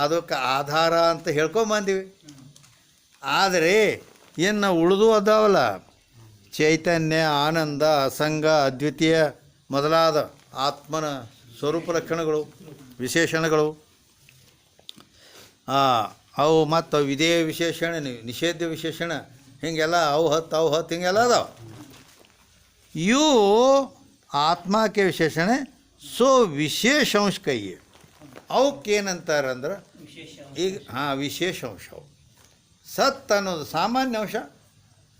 ಅದಕ್ಕೆ ಆಧಾರ ಅಂತ ಹೇಳ್ಕೊಂಬಂದಿವಿ. ಆದರೆ ಇನ್ನು ಉಳಿದು ಅದಾವಲ್ಲ, ಚೈತನ್ಯ, ಆನಂದ, ಅಸಂಗ, ಅದ್ವಿತೀಯ ಮೊದಲಾದ ಆತ್ಮನ ಸ್ವರೂಪ ಲಕ್ಷಣಗಳು ವಿಶೇಷಣಗಳು ಅವು ಮತ್ತು ವಿಧೇಯ ವಿಶೇಷಣ ನಿಷೇಧ ವಿಶೇಷಣ ಹೀಗೆಲ್ಲ ಅವು ಹತ್ತು ಹಿಂಗೆಲ್ಲ ಅದಾವೆ. ಇವು ಆತ್ಮಕ್ಕೆ ವಿಶೇಷಣ ಸೋ ವಿಶೇಷ ಅಂಶ ಕೈಯೇ ಅವಕ್ಕೇನಂತಾರೆ ಅಂದ್ರೆ ವಿಶೇಷ ಈಗ ವಿಶೇಷ ಅಂಶ ಅವು. ಸತ್ ಅನ್ನೋದು ಸಾಮಾನ್ಯ ಅಂಶ,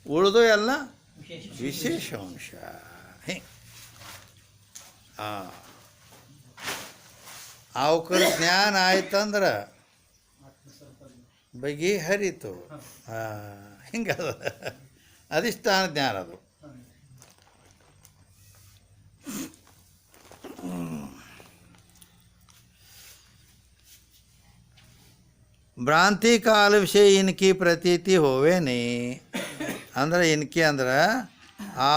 ಉಳಿದು ಎಲ್ಲ ವಿಶೇಷ ವಿಶೇಷ ಅಂಶ. ಹಿಂಗೆ ಅವಕ್ಕರ ಜ್ಞಾನ ಆಯ್ತಂದ್ರೆ ಬಗೆಹರಿತು. ಹಿಂಗದ ಅಧಿಷ್ಠಾನ ಜ್ಞಾನ ಅದು. ಭ್ರಾಂತಿ ಕಾಲ ವಿಷಯ ಇನ್ಕಿ ಪ್ರತೀತಿ ಹೋವೇನಿ ಅಂದ್ರೆ ಇನ್ಕಿ ಅಂದ್ರೆ ಆ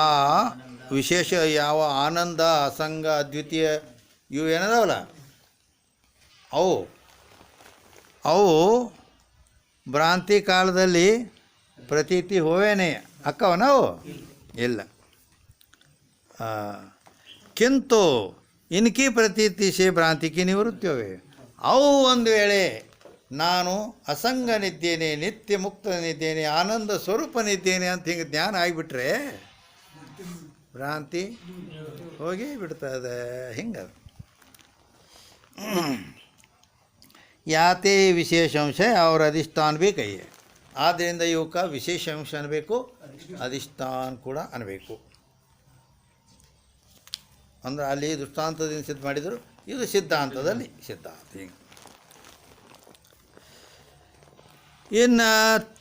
ವಿಶೇಷ ಯಾವ ಆನಂದ ಅಸಂಗ ಅದ್ವಿತೀಯ ಇವು ಏನದಾವಲ್ಲ ಅವು ಭ್ರಾಂತಿ ಕಾಲದಲ್ಲಿ ಪ್ರತೀತಿ ಹೋವೇನೆ ಅಕ್ಕವನವು ಇಲ್ಲ. ಕಿಂತು ಇನ್ಕಿ ಪ್ರತೀತಿ ಸೇ ಭ್ರಾಂತಿಗೆ ನಿವೃತ್ತಿ ಹೋವೆ. ಅವು ಒಂದು ವೇಳೆ ನಾನು ಅಸಂಗನಿದ್ದೇನೆ, ನಿತ್ಯ ಮುಕ್ತನಿದ್ದೇನೆ, ಆನಂದ ಸ್ವರೂಪನಿದ್ದೇನೆ ಅಂತ ಹಿಂಗೆ ಜ್ಞಾನ ಆಗಿಬಿಟ್ರೆ ಭ್ರಾಂತಿ ಹೋಗಿ ಬಿಡ್ತದೆ. ಹಿಂಗದು ಯಾತೆ ವಿಶೇಷಾಂಶ ಅವ್ರ ಅಧಿಷ್ಠಾನ ಬೇಕಯ್ಯ. ಆದ್ದರಿಂದ ಇವಕ್ಕೆ ವಿಶೇಷಾಂಶ ಅನ್ನಬೇಕು, ಅಧಿಷ್ಠಾನ ಕೂಡ ಅನ್ನಬೇಕು. ಅಂದ್ರೆ ಅಲ್ಲಿ ದೃಷ್ಟಾಂತದಿಂದ ಸಿದ್ಧ ಮಾಡಿದರು, ಇದು ಸಿದ್ಧಾಂತದಲ್ಲಿ ಸಿದ್ಧಾಂತ. ಹಿಂಗೆ ಇನ್ನು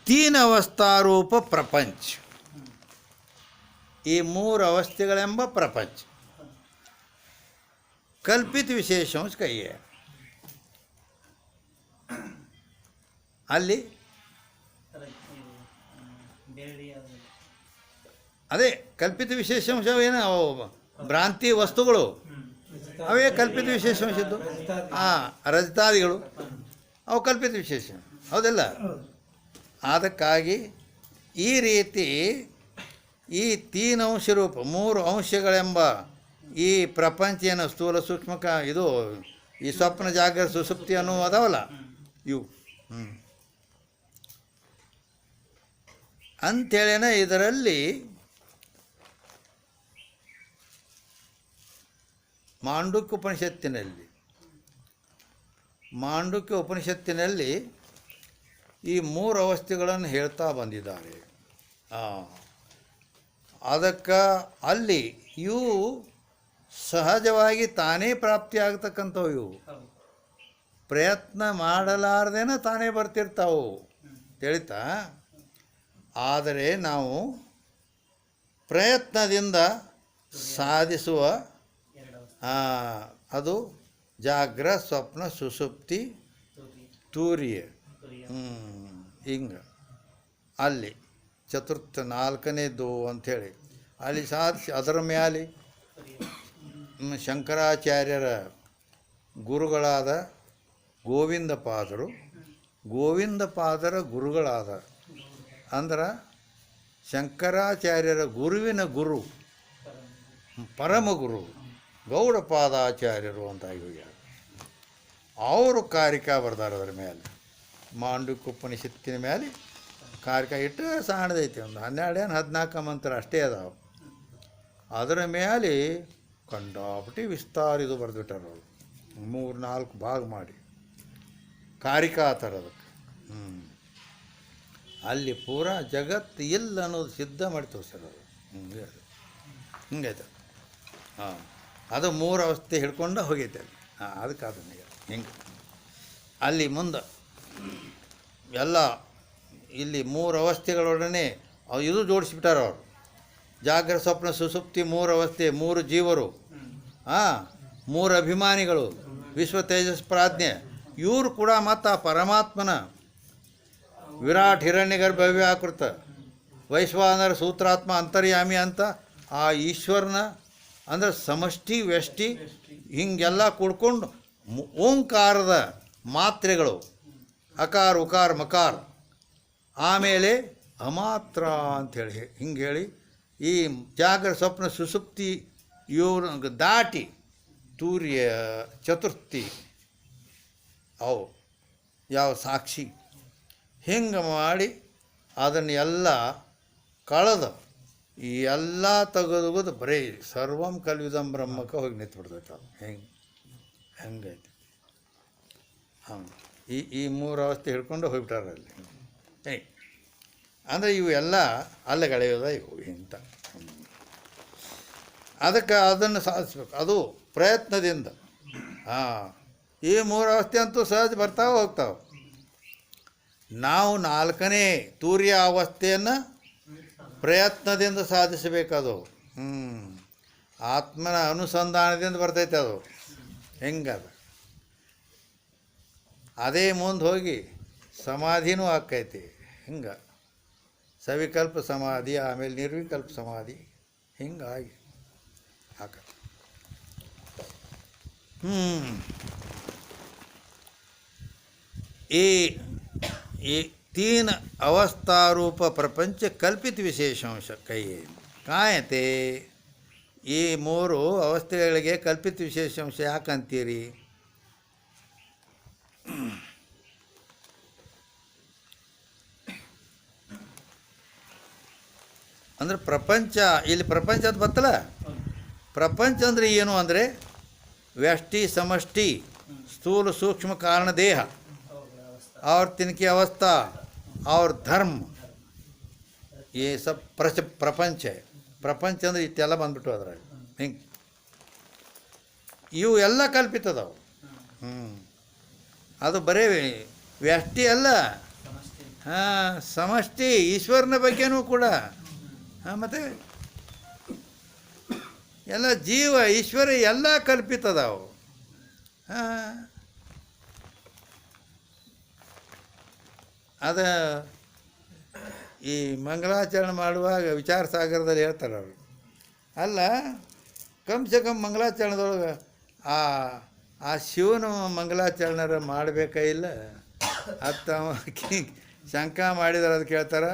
ತೀನ್ ಅವಸ್ಥಾರೂಪ ಪ್ರಪಂಚ, ಈ ಮೂರು ಅವಸ್ಥೆಗಳೆಂಬ ಪ್ರಪಂಚ ಕಲ್ಪಿತ ವಿಶೇಷಾಂಶ ಕೈಯೇ. ಅಲ್ಲಿ ಅದೇ ಕಲ್ಪಿತ ವಿಶೇಷಾಂಶ ಏನು, ಅವು ಭ್ರಾಂತಿ ವಸ್ತುಗಳು ಅವೇ ಕಲ್ಪಿತ ವಿಶೇಷಾಂಶ ಇದ್ದು. ರಜತಾದಿಗಳು ಅವು ಕಲ್ಪಿತ ವಿಶೇಷ, ಹೌದಲ್ಲ? ಅದಕ್ಕಾಗಿ ಈ ರೀತಿ ಈ ತೀನ್ ಅಂಶ ರೂಪ ಮೂರು ಅಂಶಗಳೆಂಬ ಈ ಪ್ರಪಂಚ ಏನು ಸ್ಥೂಲ ಸೂಕ್ಷ್ಮಕ ಇದು ಈ ಸ್ವಪ್ನ ಜಾಗ್ರತ ಸುಸುಪ್ತಿ ಅನ್ನೋ ಅದಾವಲ್ಲ ಇವು ಅಂಥೇಳಿನ ಇದರಲ್ಲಿ ಮಾಂಡುಕ್ಯ ಉಪನಿಷತ್ತಿನಲ್ಲಿ ಈ ಮೂರು ಅವಸ್ಥೆಗಳನ್ನು ಹೇಳ್ತಾ ಬಂದಿದ್ದಾರೆ. ಅದಕ್ಕೆ ಅಲ್ಲಿ ಇವು ಸಹಜವಾಗಿ ತಾನೇ ಪ್ರಾಪ್ತಿಯಾಗತಕ್ಕಂಥವು, ಇವು ಪ್ರಯತ್ನ ಮಾಡಲಾರ್ದೇನ ತಾನೇ ಬರ್ತಿರ್ತಾವು ತಿಳಿತಾ. ಆದರೆ ನಾವು ಪ್ರಯತ್ನದಿಂದ ಸಾಧಿಸುವ ಅದು ಜಾಗ್ರ ಸ್ವಪ್ನ ಸುಸುಪ್ತಿ ತೂರ್ಯ ಹಿಂಗೆ ಅಲ್ಲಿ ಚತುರ್ಥ ನಾಲ್ಕನೇದು ಅಂಥೇಳಿ ಅಲ್ಲಿ ಸಾಧಿಸಿ ಅದರ ಮ್ಯಾಲೆ ಶಂಕರಾಚಾರ್ಯರ ಗುರುಗಳಾದ ಗೋವಿಂದ ಪಾದರ ಗುರುಗಳಾದ ಅಂದ್ರೆ ಶಂಕರಾಚಾರ್ಯರ ಗುರುವಿನ ಗುರು ಪರಮಗುರು ಗೌಡಪಾದಾಚಾರ್ಯರು ಅಂತ ಹೋಗ್ಯಾರ. ಅವರು ಕಾರಿಕಾ ಬರ್ದಾರ ಅದರ ಮೇಲೆ, ಮಾಂಡುಕ್ಯ ಉಪನಿಷತ್ತಿನ ಮೇಲೆ ಕಾರಿಕಾ ಇಟ್ಟು ಸಣ್ಣದೈತಿ, ಒಂದು 12-14 ಮಂತ್ರ ಅಷ್ಟೇ ಅದಾವೆ. ಅದರ ಮೇಲೆ ಕಂಡಾಪಟ್ಟಿ ವಿಸ್ತಾರ ಇದು ಬರೆದ್ಬಿಟ್ಟಾರ ಅವರು, 3-4 ಭಾಗ ಮಾಡಿ ಕಾರಿಕಾ ಥರ ಅದಕ್ಕೆ. ಅಲ್ಲಿ ಪೂರಾ ಜಗತ್ತು ಇಲ್ಲ ಅನ್ನೋದು ಸಿದ್ಧ ಮಾಡಿ ತೋರಿಸ್ಯಾರ ಅವರು. ಹಿಂಗೈತೆ ಅದು 3 ಅವಸ್ಥೆ ಹಿಡ್ಕೊಂಡು ಹೋಗೈತೆ ಅಲ್ಲಿ. ಅದಕ್ಕೆ ಅದನ್ನ ಹಿಂಗೆ ಅಲ್ಲಿ ಮುಂದೆ ಎಲ್ಲ ಇಲ್ಲಿ 3 ಅವಸ್ಥೆಗಳೊಡನೆ ಇದು ಜೋಡಿಸ್ಬಿಟ್ಟಾರ ಅವರು. ಜಾಗ್ರ ಸ್ವಪ್ನ ಸುಸುಪ್ತಿ 3 ಅವಸ್ಥೆ, 3 ಜೀವರು, 3 ಅಭಿಮಾನಿಗಳು, ವಿಶ್ವ ತೇಜಸ್ ಪ್ರಾಜ್ಞೆ, ಇವರು ಕೂಡ ಮತ್ತು ಆ ಪರಮಾತ್ಮನ ವಿರಾಟ್ ಹಿರಣ್ಯಗರ್ಭ ವ್ಯಾಕೃತ ವೈಶ್ವಾನರ ಸೂತ್ರಾತ್ಮ ಅಂತರ್ಯಾಮಿ ಅಂತ ಆ ಈಶ್ವರನ ಅಂದರೆ ಸಮಷ್ಟಿ ವ್ಯಷ್ಟಿ ಹೀಗೆಲ್ಲ ಕೂಡ್ಕೊಂಡು ಓಂಕಾರದ ಮಾತ್ರೆಗಳು ಅಕಾರ ಉಕಾರ ಮಕಾರ, ಆಮೇಲೆ ಅಮಾತ್ರ ಅಂಥೇಳಿ ಹಿಂಗೆ ಹೇಳಿ ಈ ಜಾಗ್ರ ಸ್ವಪ್ನ ಸುಸುಪ್ತಿ ಇವ್ರ ದಾಟಿ ತೂರ್ಯ ಚತುರ್ಥಿ ಅವು ಯಾವ ಸಾಕ್ಷಿ ಹಿಂಗೆ ಮಾಡಿ ಅದನ್ನು ಎಲ್ಲ ಕಳೆದು ಈ ಎಲ್ಲ ತೆಗೆದು ಬರೀ ಸರ್ವಂ ಕಲ್ವಿದಂ ಬ್ರಹ್ಮಕ್ಕೆ ಹೋಗಿ ನಿಂತ್ಬಿಡ್ತೈತೆ ಅದು ಹೆಂಗೈತಿ ಹಾಂ ಈ ಮೂರು ಅವಸ್ಥೆ ಹಿಡ್ಕೊಂಡು ಹೋಗ್ಬಿಟ್ಟಾರ ಅಲ್ಲಿ ಅಂದರೆ ಇವು ಎಲ್ಲ ಅಲ್ಲಗಳೆಯೋದ ಇವು ಇಂಥ ಅದಕ್ಕೆ ಅದನ್ನು ಸಾಧಿಸ್ಬೇಕು, ಅದು ಪ್ರಯತ್ನದಿಂದ. ಹಾಂ, ಈ ಮೂರು ಅವಸ್ಥೆ ಅಂತೂ ಸಹಜ ಬರ್ತಾವೆ ಹೋಗ್ತಾವೆ. ನಾವು ನಾಲ್ಕನೇ ತೂರ್ಯ ಅವಸ್ಥೆಯನ್ನು ಪ್ರಯತ್ನದಿಂದ ಸಾಧಿಸಬೇಕದು. ಆತ್ಮನ ಅನುಸಂಧಾನದಿಂದ ಬರ್ತೈತೆ ಅದು. ಹೆಂಗದ ಅದೇ ಮುಂದೆ ಹೋಗಿ ಸಮಾಧಿನೂ ಆಕ್ಕೈತಿ. ಹಿಂಗೆ ಸವಿಕಲ್ಪ ಸಮಾಧಿ, ಆಮೇಲೆ ನಿರ್ವಿಕಲ್ಪ ಸಮಾಧಿ, ಹಿಂಗಾಗಿ ಆಕ ये तीन अवस्था रूप प्रपंच कल्पित विशेषांश कहिए ಕಾಯ್ ते ಈ ಮೂರು ಅವಸ್ಥೆಗಳಿಗೆ ಕಲ್ಪಿತ ವಿಶೇಷಾಂಶ ಯಾಕಂತೀರಿ? ಅಂದರೆ ಪ್ರಪಂಚ, ಇಲ್ಲಿ ಪ್ರಪಂಚ ಅಂತ ಬರ್ತಲ್ಲ, ಪ್ರಪಂಚ ಅಂದರೆ ಏನು ಅಂದರೆ ವ್ಯಷ್ಟಿ ಸಮಷ್ಟಿ स्थूल सूक्ष्म कारण देह और तिनकी अवस्था और धर्म, ये सब प्रपंच है. ಪ್ರಪಂಚ ಅಂದರೆ ಇಷ್ಟೆಲ್ಲ ಬಂದ್ಬಿಟ್ಟು ಅದ್ರಾಗ ಹಿಂಗೆ ಇವು ಎಲ್ಲ ಕಲ್ಪಿತದವು. ಅದು ಬರೀ ವ್ಯಷ್ಟಿ ಅಲ್ಲ, ಹಾಂ, ಸಮಷ್ಟಿ ಈಶ್ವರನ ಬಗ್ಗೆನೂ ಕೂಡ. ಹಾಂ, ಮತ್ತು ಎಲ್ಲ ಜೀವ ಈಶ್ವರ ಎಲ್ಲ ಕಲ್ಪಿತದವು. ಹಾಂ, ಅದು ಈ ಮಂಗಲಾಚರಣೆ ಮಾಡುವಾಗ ವಿಚಾರ ಸಾಗರದಲ್ಲಿ ಹೇಳ್ತಾರೆ ಅವರು, ಅಲ್ಲ ಕಮ್ಸೆ ಕಮ್ ಮಂಗಲಾಚರಣೆದೊಳಗೆ ಆ ಶಿವನ ಮಂಗಲಾಚರಣೆ ಮಾಡಬೇಕಾ ಇಲ್ಲ ಅತ್ತ ಶಂಕ ಮಾಡಿದ್ರೆ ಅದು ಕೇಳ್ತಾರೆ.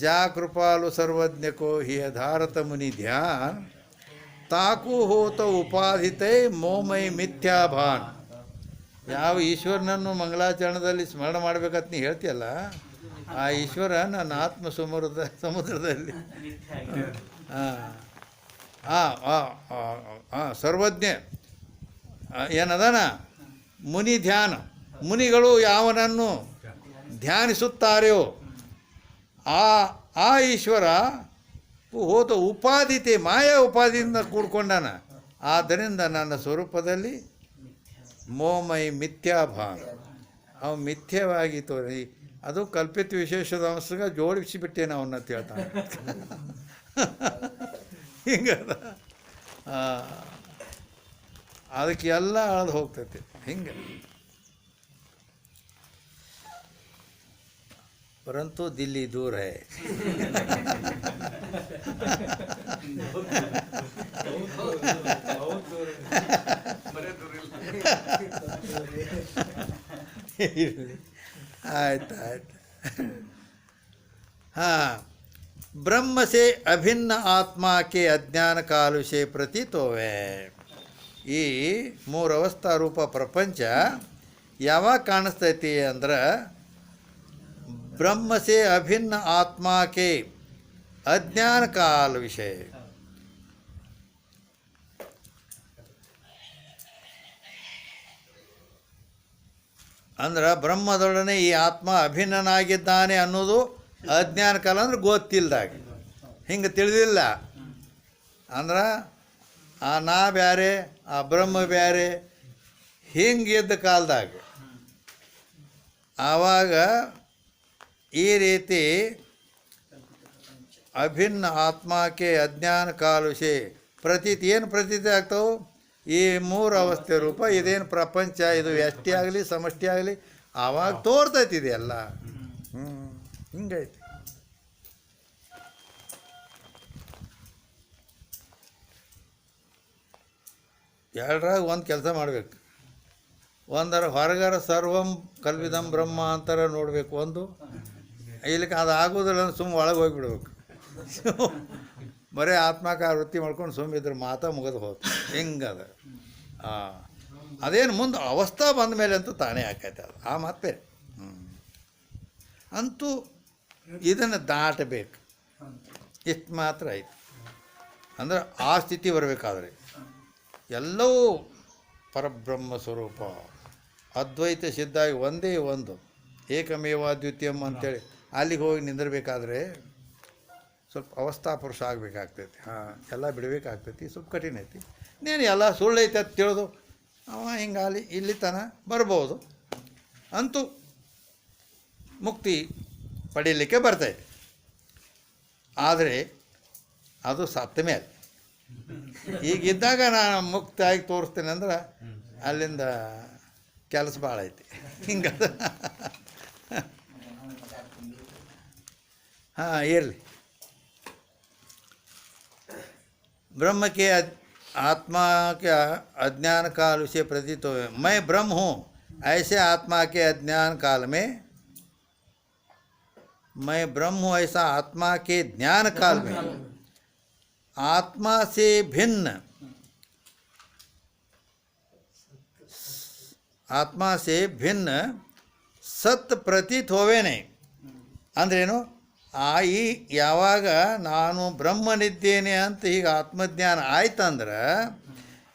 ಜಾ ಕೃಪಾಲು ಸರ್ವಜ್ಞಕೋ ಹಿ ಧಾರತ ಮುನಿ ಧ್ಯಾನ್ ತಾಕು ಹೋತ ಉಪಾಧಿತೈ ಮೋಮೈ ಮಿಥ್ಯಾಭಾನ್. ಯಾವ ಈಶ್ವರನನ್ನು ಮಂಗಲಾಚರಣದಲ್ಲಿ ಸ್ಮರಣೆ ಮಾಡ್ಬೇಕಂತ ನೀ ಹೇಳ್ತೀಯಲ್ಲ, ಆ ಈಶ್ವರ ನನ್ನ ಆತ್ಮ ಸಮುದ್ರದಲ್ಲಿ ಸರ್ವಜ್ಞ ಏನದಾನ ಮುನಿ ಧ್ಯಾನ. ಮುನಿಗಳು ಯಾವನನ್ನು ಧ್ಯಾನಿಸುತ್ತಾರೆಯೋ ಆ ಈಶ್ವರ ಹೋತ ಉಪಾದಿತೆ ಮಾಯಾ ಉಪಾದಿಯಿಂದ ಕೂಡ್ಕೊಂಡಾನ. ಆದ್ದರಿಂದ ನನ್ನ ಸ್ವರೂಪದಲ್ಲಿ ಮೋಮೈ ಮಿಥ್ಯಾಭಾನ, ಅವು ಮಿಥ್ಯವಾಗಿ ತೋರಿ, ಅದು ಕಲ್ಪಿತ ವಿಶೇಷದ ಅಂಶಗ ಜೋಡಿಸಿಬಿಟ್ಟೇನೆ ಅವನ್ನ ಅಂತ ಹೇಳ್ತಾನೆ. ಹಿಂಗದ ಅದಕ್ಕೆ ಎಲ್ಲ ಅಳದು ಹೋಗ್ತೈತಿ. ಹಿಂಗೆ ಪರಂತು ದಿಲ್ಲಿ ದೂರ ಹೈ. ಆಯ್ತು ಆಯ್ತು. हाँ, ब्रह्म से अभिन्न आत्मा के अज्ञान काल से प्रतीत होवे. ಈ ಮೂರು ಅವಸ್ಥಾ ರೂಪ ಪ್ರಪಂಚ ಯಾವಾಗ ಕಾಣಿಸ್ತೈತಿ ಅಂದ್ರೆ ಬ್ರಹ್ಮ ಸೇ ಅಭಿನ್ನ ಆತ್ಮಾಕೆ ಅಜ್ಞಾನ ಕಾಲ ವಿಷಯ. ಅಂದ್ರೆ ಬ್ರಹ್ಮದೊಡನೆ ಈ ಆತ್ಮ ಅಭಿನ್ನನಾಗಿದ್ದಾನೆ ಅನ್ನೋದು ಅಜ್ಞಾನ ಕಾಲ, ಅಂದ್ರೆ ಗೊತ್ತಿಲ್ಲದಾಗ, ಹಿಂಗೆ ತಿಳಿದಿಲ್ಲ ಅಂದ್ರೆ ಆ ನಾ ಬ್ಯಾರೆ ಆ ಬ್ರಹ್ಮ ಬ್ಯಾರೆ ಹಿಂಗಿದ್ದ ಕಾಲದಾಗ ಆವಾಗ ಈ ರೀತಿ ಅಭಿನ್ನ ಆತ್ಮಕ್ಕೆ ಅಜ್ಞಾನ ಕಾಲ ವಿಷಯ ಪ್ರತೀತಿ ಏನು ಪ್ರತೀತಿ ಆಗ್ತಾವೆ? ಈ ಮೂರು ಅವಸ್ಥೆ ರೂಪ ಇದೇನು ಪ್ರಪಂಚ, ಇದು ವ್ಯಷ್ಟಿ ಆಗಲಿ ಸಮಷ್ಟಿ ಆಗಲಿ ಆವಾಗ ತೋರ್ತೈತಿ ಇದೆಲ್ಲ. ಹಿಂಗೈತಿ. ಎರಡರಾಗ ಒಂದು ಕೆಲಸ ಮಾಡಬೇಕು. ಒಂದರ ಹೊರಗರ ಸರ್ವಂ ಕಲ್ವಿದಂ ಬ್ರಹ್ಮ ಅಂತಾರ ನೋಡಬೇಕು ಒಂದು, ಇಲ್ಲಿಗೆ ಅದು ಆಗೋದಿಲ್ಲ ಅಂದ್ರೆ ಸುಮ್ಮ ಒಳಗೆ ಹೋಗಿಬಿಡ್ಬೇಕು. ಬರೀ ಆತ್ಮಕಾರ ವೃತ್ತಿ ಮಾಡ್ಕೊಂಡು ಸುಮ್ಮಿದ್ರೆ ಮಾತಾ ಮುಗಿದು ಹೋಗ್ತು. ಹಿಂಗದ ಅದೇನು ಮುಂದೆ ಅವಸ್ಥಾ ಬಂದ ಮೇಲೆ ಅಂತೂ ತಾನೇ ಆಕೈತೆ ಅದು ಆ ಮಾತು ಬೇರೆ. ಅಂತೂ ಇದನ್ನು ದಾಟಬೇಕು, ಇಷ್ಟು ಮಾತ್ರ ಆಯ್ತು. ಅಂದ್ರೆ ಆ ಸ್ಥಿತಿ ಬರಬೇಕಾದ್ರೆ ಎಲ್ಲವೂ ಪರಬ್ರಹ್ಮ ಸ್ವರೂಪ ಅದ್ವೈತ ಸಿದ್ಧಾಗಿ ಒಂದೇ ಒಂದು ಏಕಮೇವ ದ್ವಿತೀಯಂ ಅಂತೇಳಿ ಅಲ್ಲಿಗೆ ಹೋಗಿ ನಿಂದಿರಬೇಕಾದ್ರೆ ಸ್ವಲ್ಪ ಅವಸ್ಥಾಪುರುಷ ಆಗಬೇಕಾಗ್ತೈತಿ. ಎಲ್ಲ ಬಿಡಬೇಕಾಗ್ತೈತಿ, ಸ್ವಲ್ಪ ಕಠಿಣ ಐತಿ. ನೀನು ಎಲ್ಲ ಸುಳ್ಳೈತೆ ಅಂತ ತಿಳಿದು ಅವ ಹಿಂಗಾಲಿ ಇಲ್ಲಿ ತನಕ ಬರ್ಬೋದು, ಅಂತೂ ಮುಕ್ತಿ ಪಡೀಲಿಕ್ಕೆ ಬರ್ತೈತೆ. ಆದರೆ ಅದು ಸತ್ತ ಮೇಲೆ. ಈಗಿದ್ದಾಗ ನಾನು ಮುಕ್ತಾಗಿ ತೋರಿಸ್ತೇನೆ ಅಂದ್ರೆ ಅಲ್ಲಿಂದ ಕೆಲಸ ಭಾಳ ಐತಿ. ಹಿಂಗೆ ಇರಲಿ. ब्रह्म के आत्मा के अज्ञान काल उसे प्रतीत हो, मैं ब्रह्म हूँ ऐसे आत्मा के अज्ञान काल में, मैं ब्रह्म हूँ ऐसा आत्मा के ज्ञान काल में आत्मा से भिन्न, आत्मा से भिन्न सತ್ ಪ್ರತೀತ್ ಹೋವೇನೆ. ಅಂದ್ರೇನು? ಈ ಯಾವಾಗ ನಾನು ಬ್ರಹ್ಮನಿದ್ದೇನೆ ಅಂತ ಈಗ ಆತ್ಮಜ್ಞಾನ ಆಯ್ತಂದ್ರೆ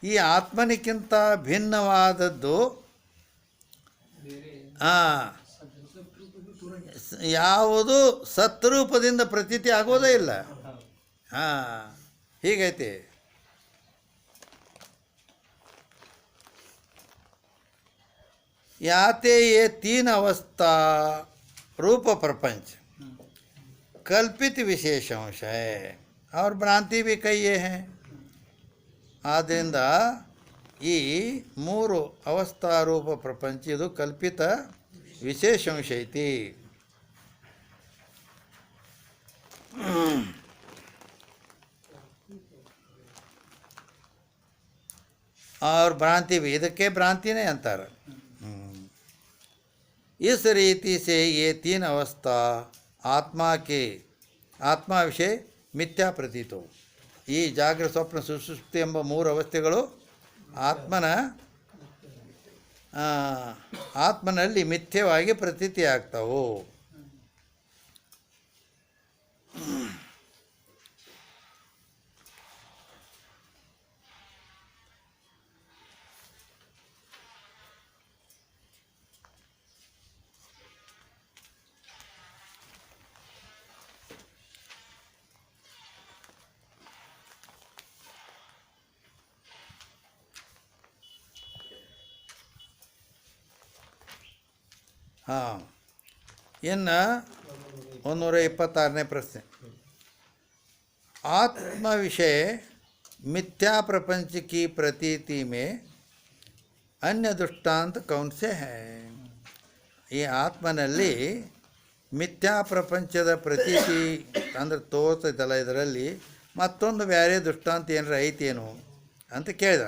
ಈ ಆತ್ಮನಿಕ್ಕಿಂತ ಭಿನ್ನವಾದದ್ದು ಯಾವುದು ಸತ್ರೂಪದಿಂದ ಪ್ರತೀತಿ ಆಗೋದೇ ಇಲ್ಲ. ಹೀಗೈತಿ. याते ये तीन अवस्था रूप प्रपंच कल्पित विशेषांश है और भ्रांति भी कई हैं. ಆದ್ದರಿಂದ ಈ ಮೂರು ಅವಸ್ಥಾರೂಪ ಪ್ರಪಂಚ ಇದು ಕಲ್ಪಿತ ವಿಶೇಷಾಂಶ ಐತಿ. और भ्रांति भी, ಇದಕ್ಕೆ ಭ್ರಾಂತಿನೇ ಅಂತಾರೆ. इस रीति से ये तीन अवस्था ಆತ್ಮ ವಿಷಯ ಮಿಥ್ಯಾ ಪ್ರತೀತವು. ಈ ಜಾಗ್ರತ ಸ್ವಪ್ನ ಸುಷುಪ್ತಿ ಎಂಬ ಮೂರು ಅವಸ್ಥೆಗಳು ಆತ್ಮನಲ್ಲಿ ಮಿಥ್ಯವಾಗಿ ಪ್ರತೀತಿಯಾಗ್ತವು. ಇನ್ನು 126ನೇ ಪ್ರಶ್ನೆ. आत्म विषय मिथ्या प्रपंच की प्रतीति में अन्य दृष्टांत कौन से हैं? ಈ ಆತ್ಮನಲ್ಲಿ ಮಿಥ್ಯಾ ಪ್ರಪಂಚದ ಪ್ರತೀತಿ ಅಂದ್ರೆ ತೋರ್ತೈತಲ್ಲ, ಇದರಲ್ಲಿ ಮತ್ತೊಂದು ಬೇರೆ ದೃಷ್ಟಾಂತ ಏನಾರ ಐತೇನು ಅಂತ ಕೇಳಿದ.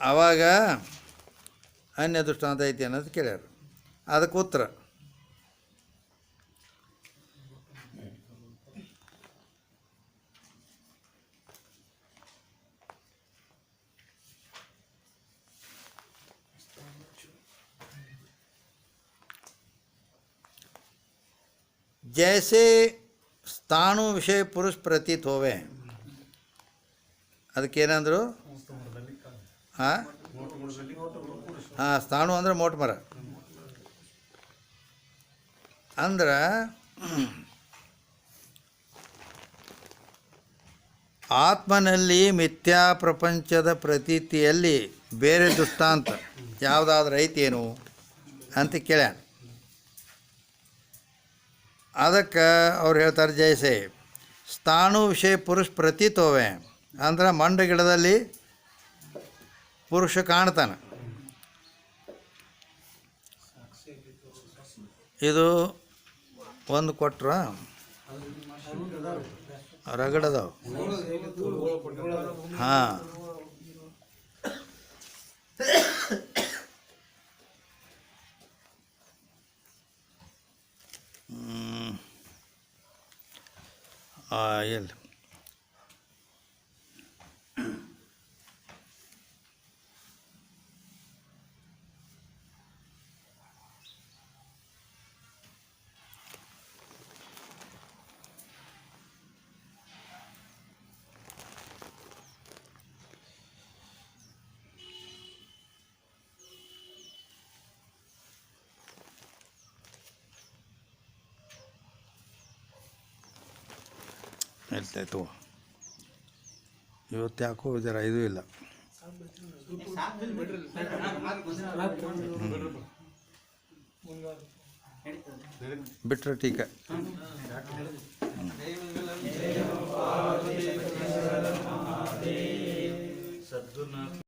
ಆವಾಗ ಅನ್ಯ ದೃಷ್ಟಾಂತ ಐತಿ ಅನ್ನೋದು ಕೇಳ್ಯಾರ. ಅದಕ್ಕೆ ಉತ್ತರ जैसे स्थाणु विषय पुरुष प्रतीत होवे. ಅದಕ್ಕೇನಂದ್ರು? ಸ್ಥಾಣು ಅಂದ್ರೆ ಮೋಟ್ ಮರ. ಅಂದ್ರೆ ಆತ್ಮನಲ್ಲಿ ಮಿಥ್ಯಾ ಪ್ರಪಂಚದ ಪ್ರತೀತಿಯಲ್ಲಿ ಬೇರೆ ದೃಷ್ಟಾಂತ ಯಾವುದಾದ್ರೂ ಐತೇನು ಅಂತ ಕೇಳ್ಯಾನ. ಅದಕ್ಕೆ ಅವ್ರು ಹೇಳ್ತಾರೆ, ಜೈಸೆ ಸ್ಥಾಣು ವಿಷಯ ಪುರುಷ ಪ್ರತೀತ್ ಹೋವೆ ಅಂದ್ರೆ ಮಂಡ ಗಿಡದಲ್ಲಿ ಪುರುಷ ಕಾಣ್ತಾನೆ. ಇದು ಒಂದು ಕೊಟ್ರ ರಗಡದವು. ಹಾಂ, ಎಲ್ಲಿ ಇರ್ತಾಯಿತ್ತು ಇವತ್ತು ಯಾಕೋ ಜರ ಇದು ಇಲ್ಲ ಬಿಟ್ರೆ ಟೀಕೆ ಸದ್ಗುರುನಾಥ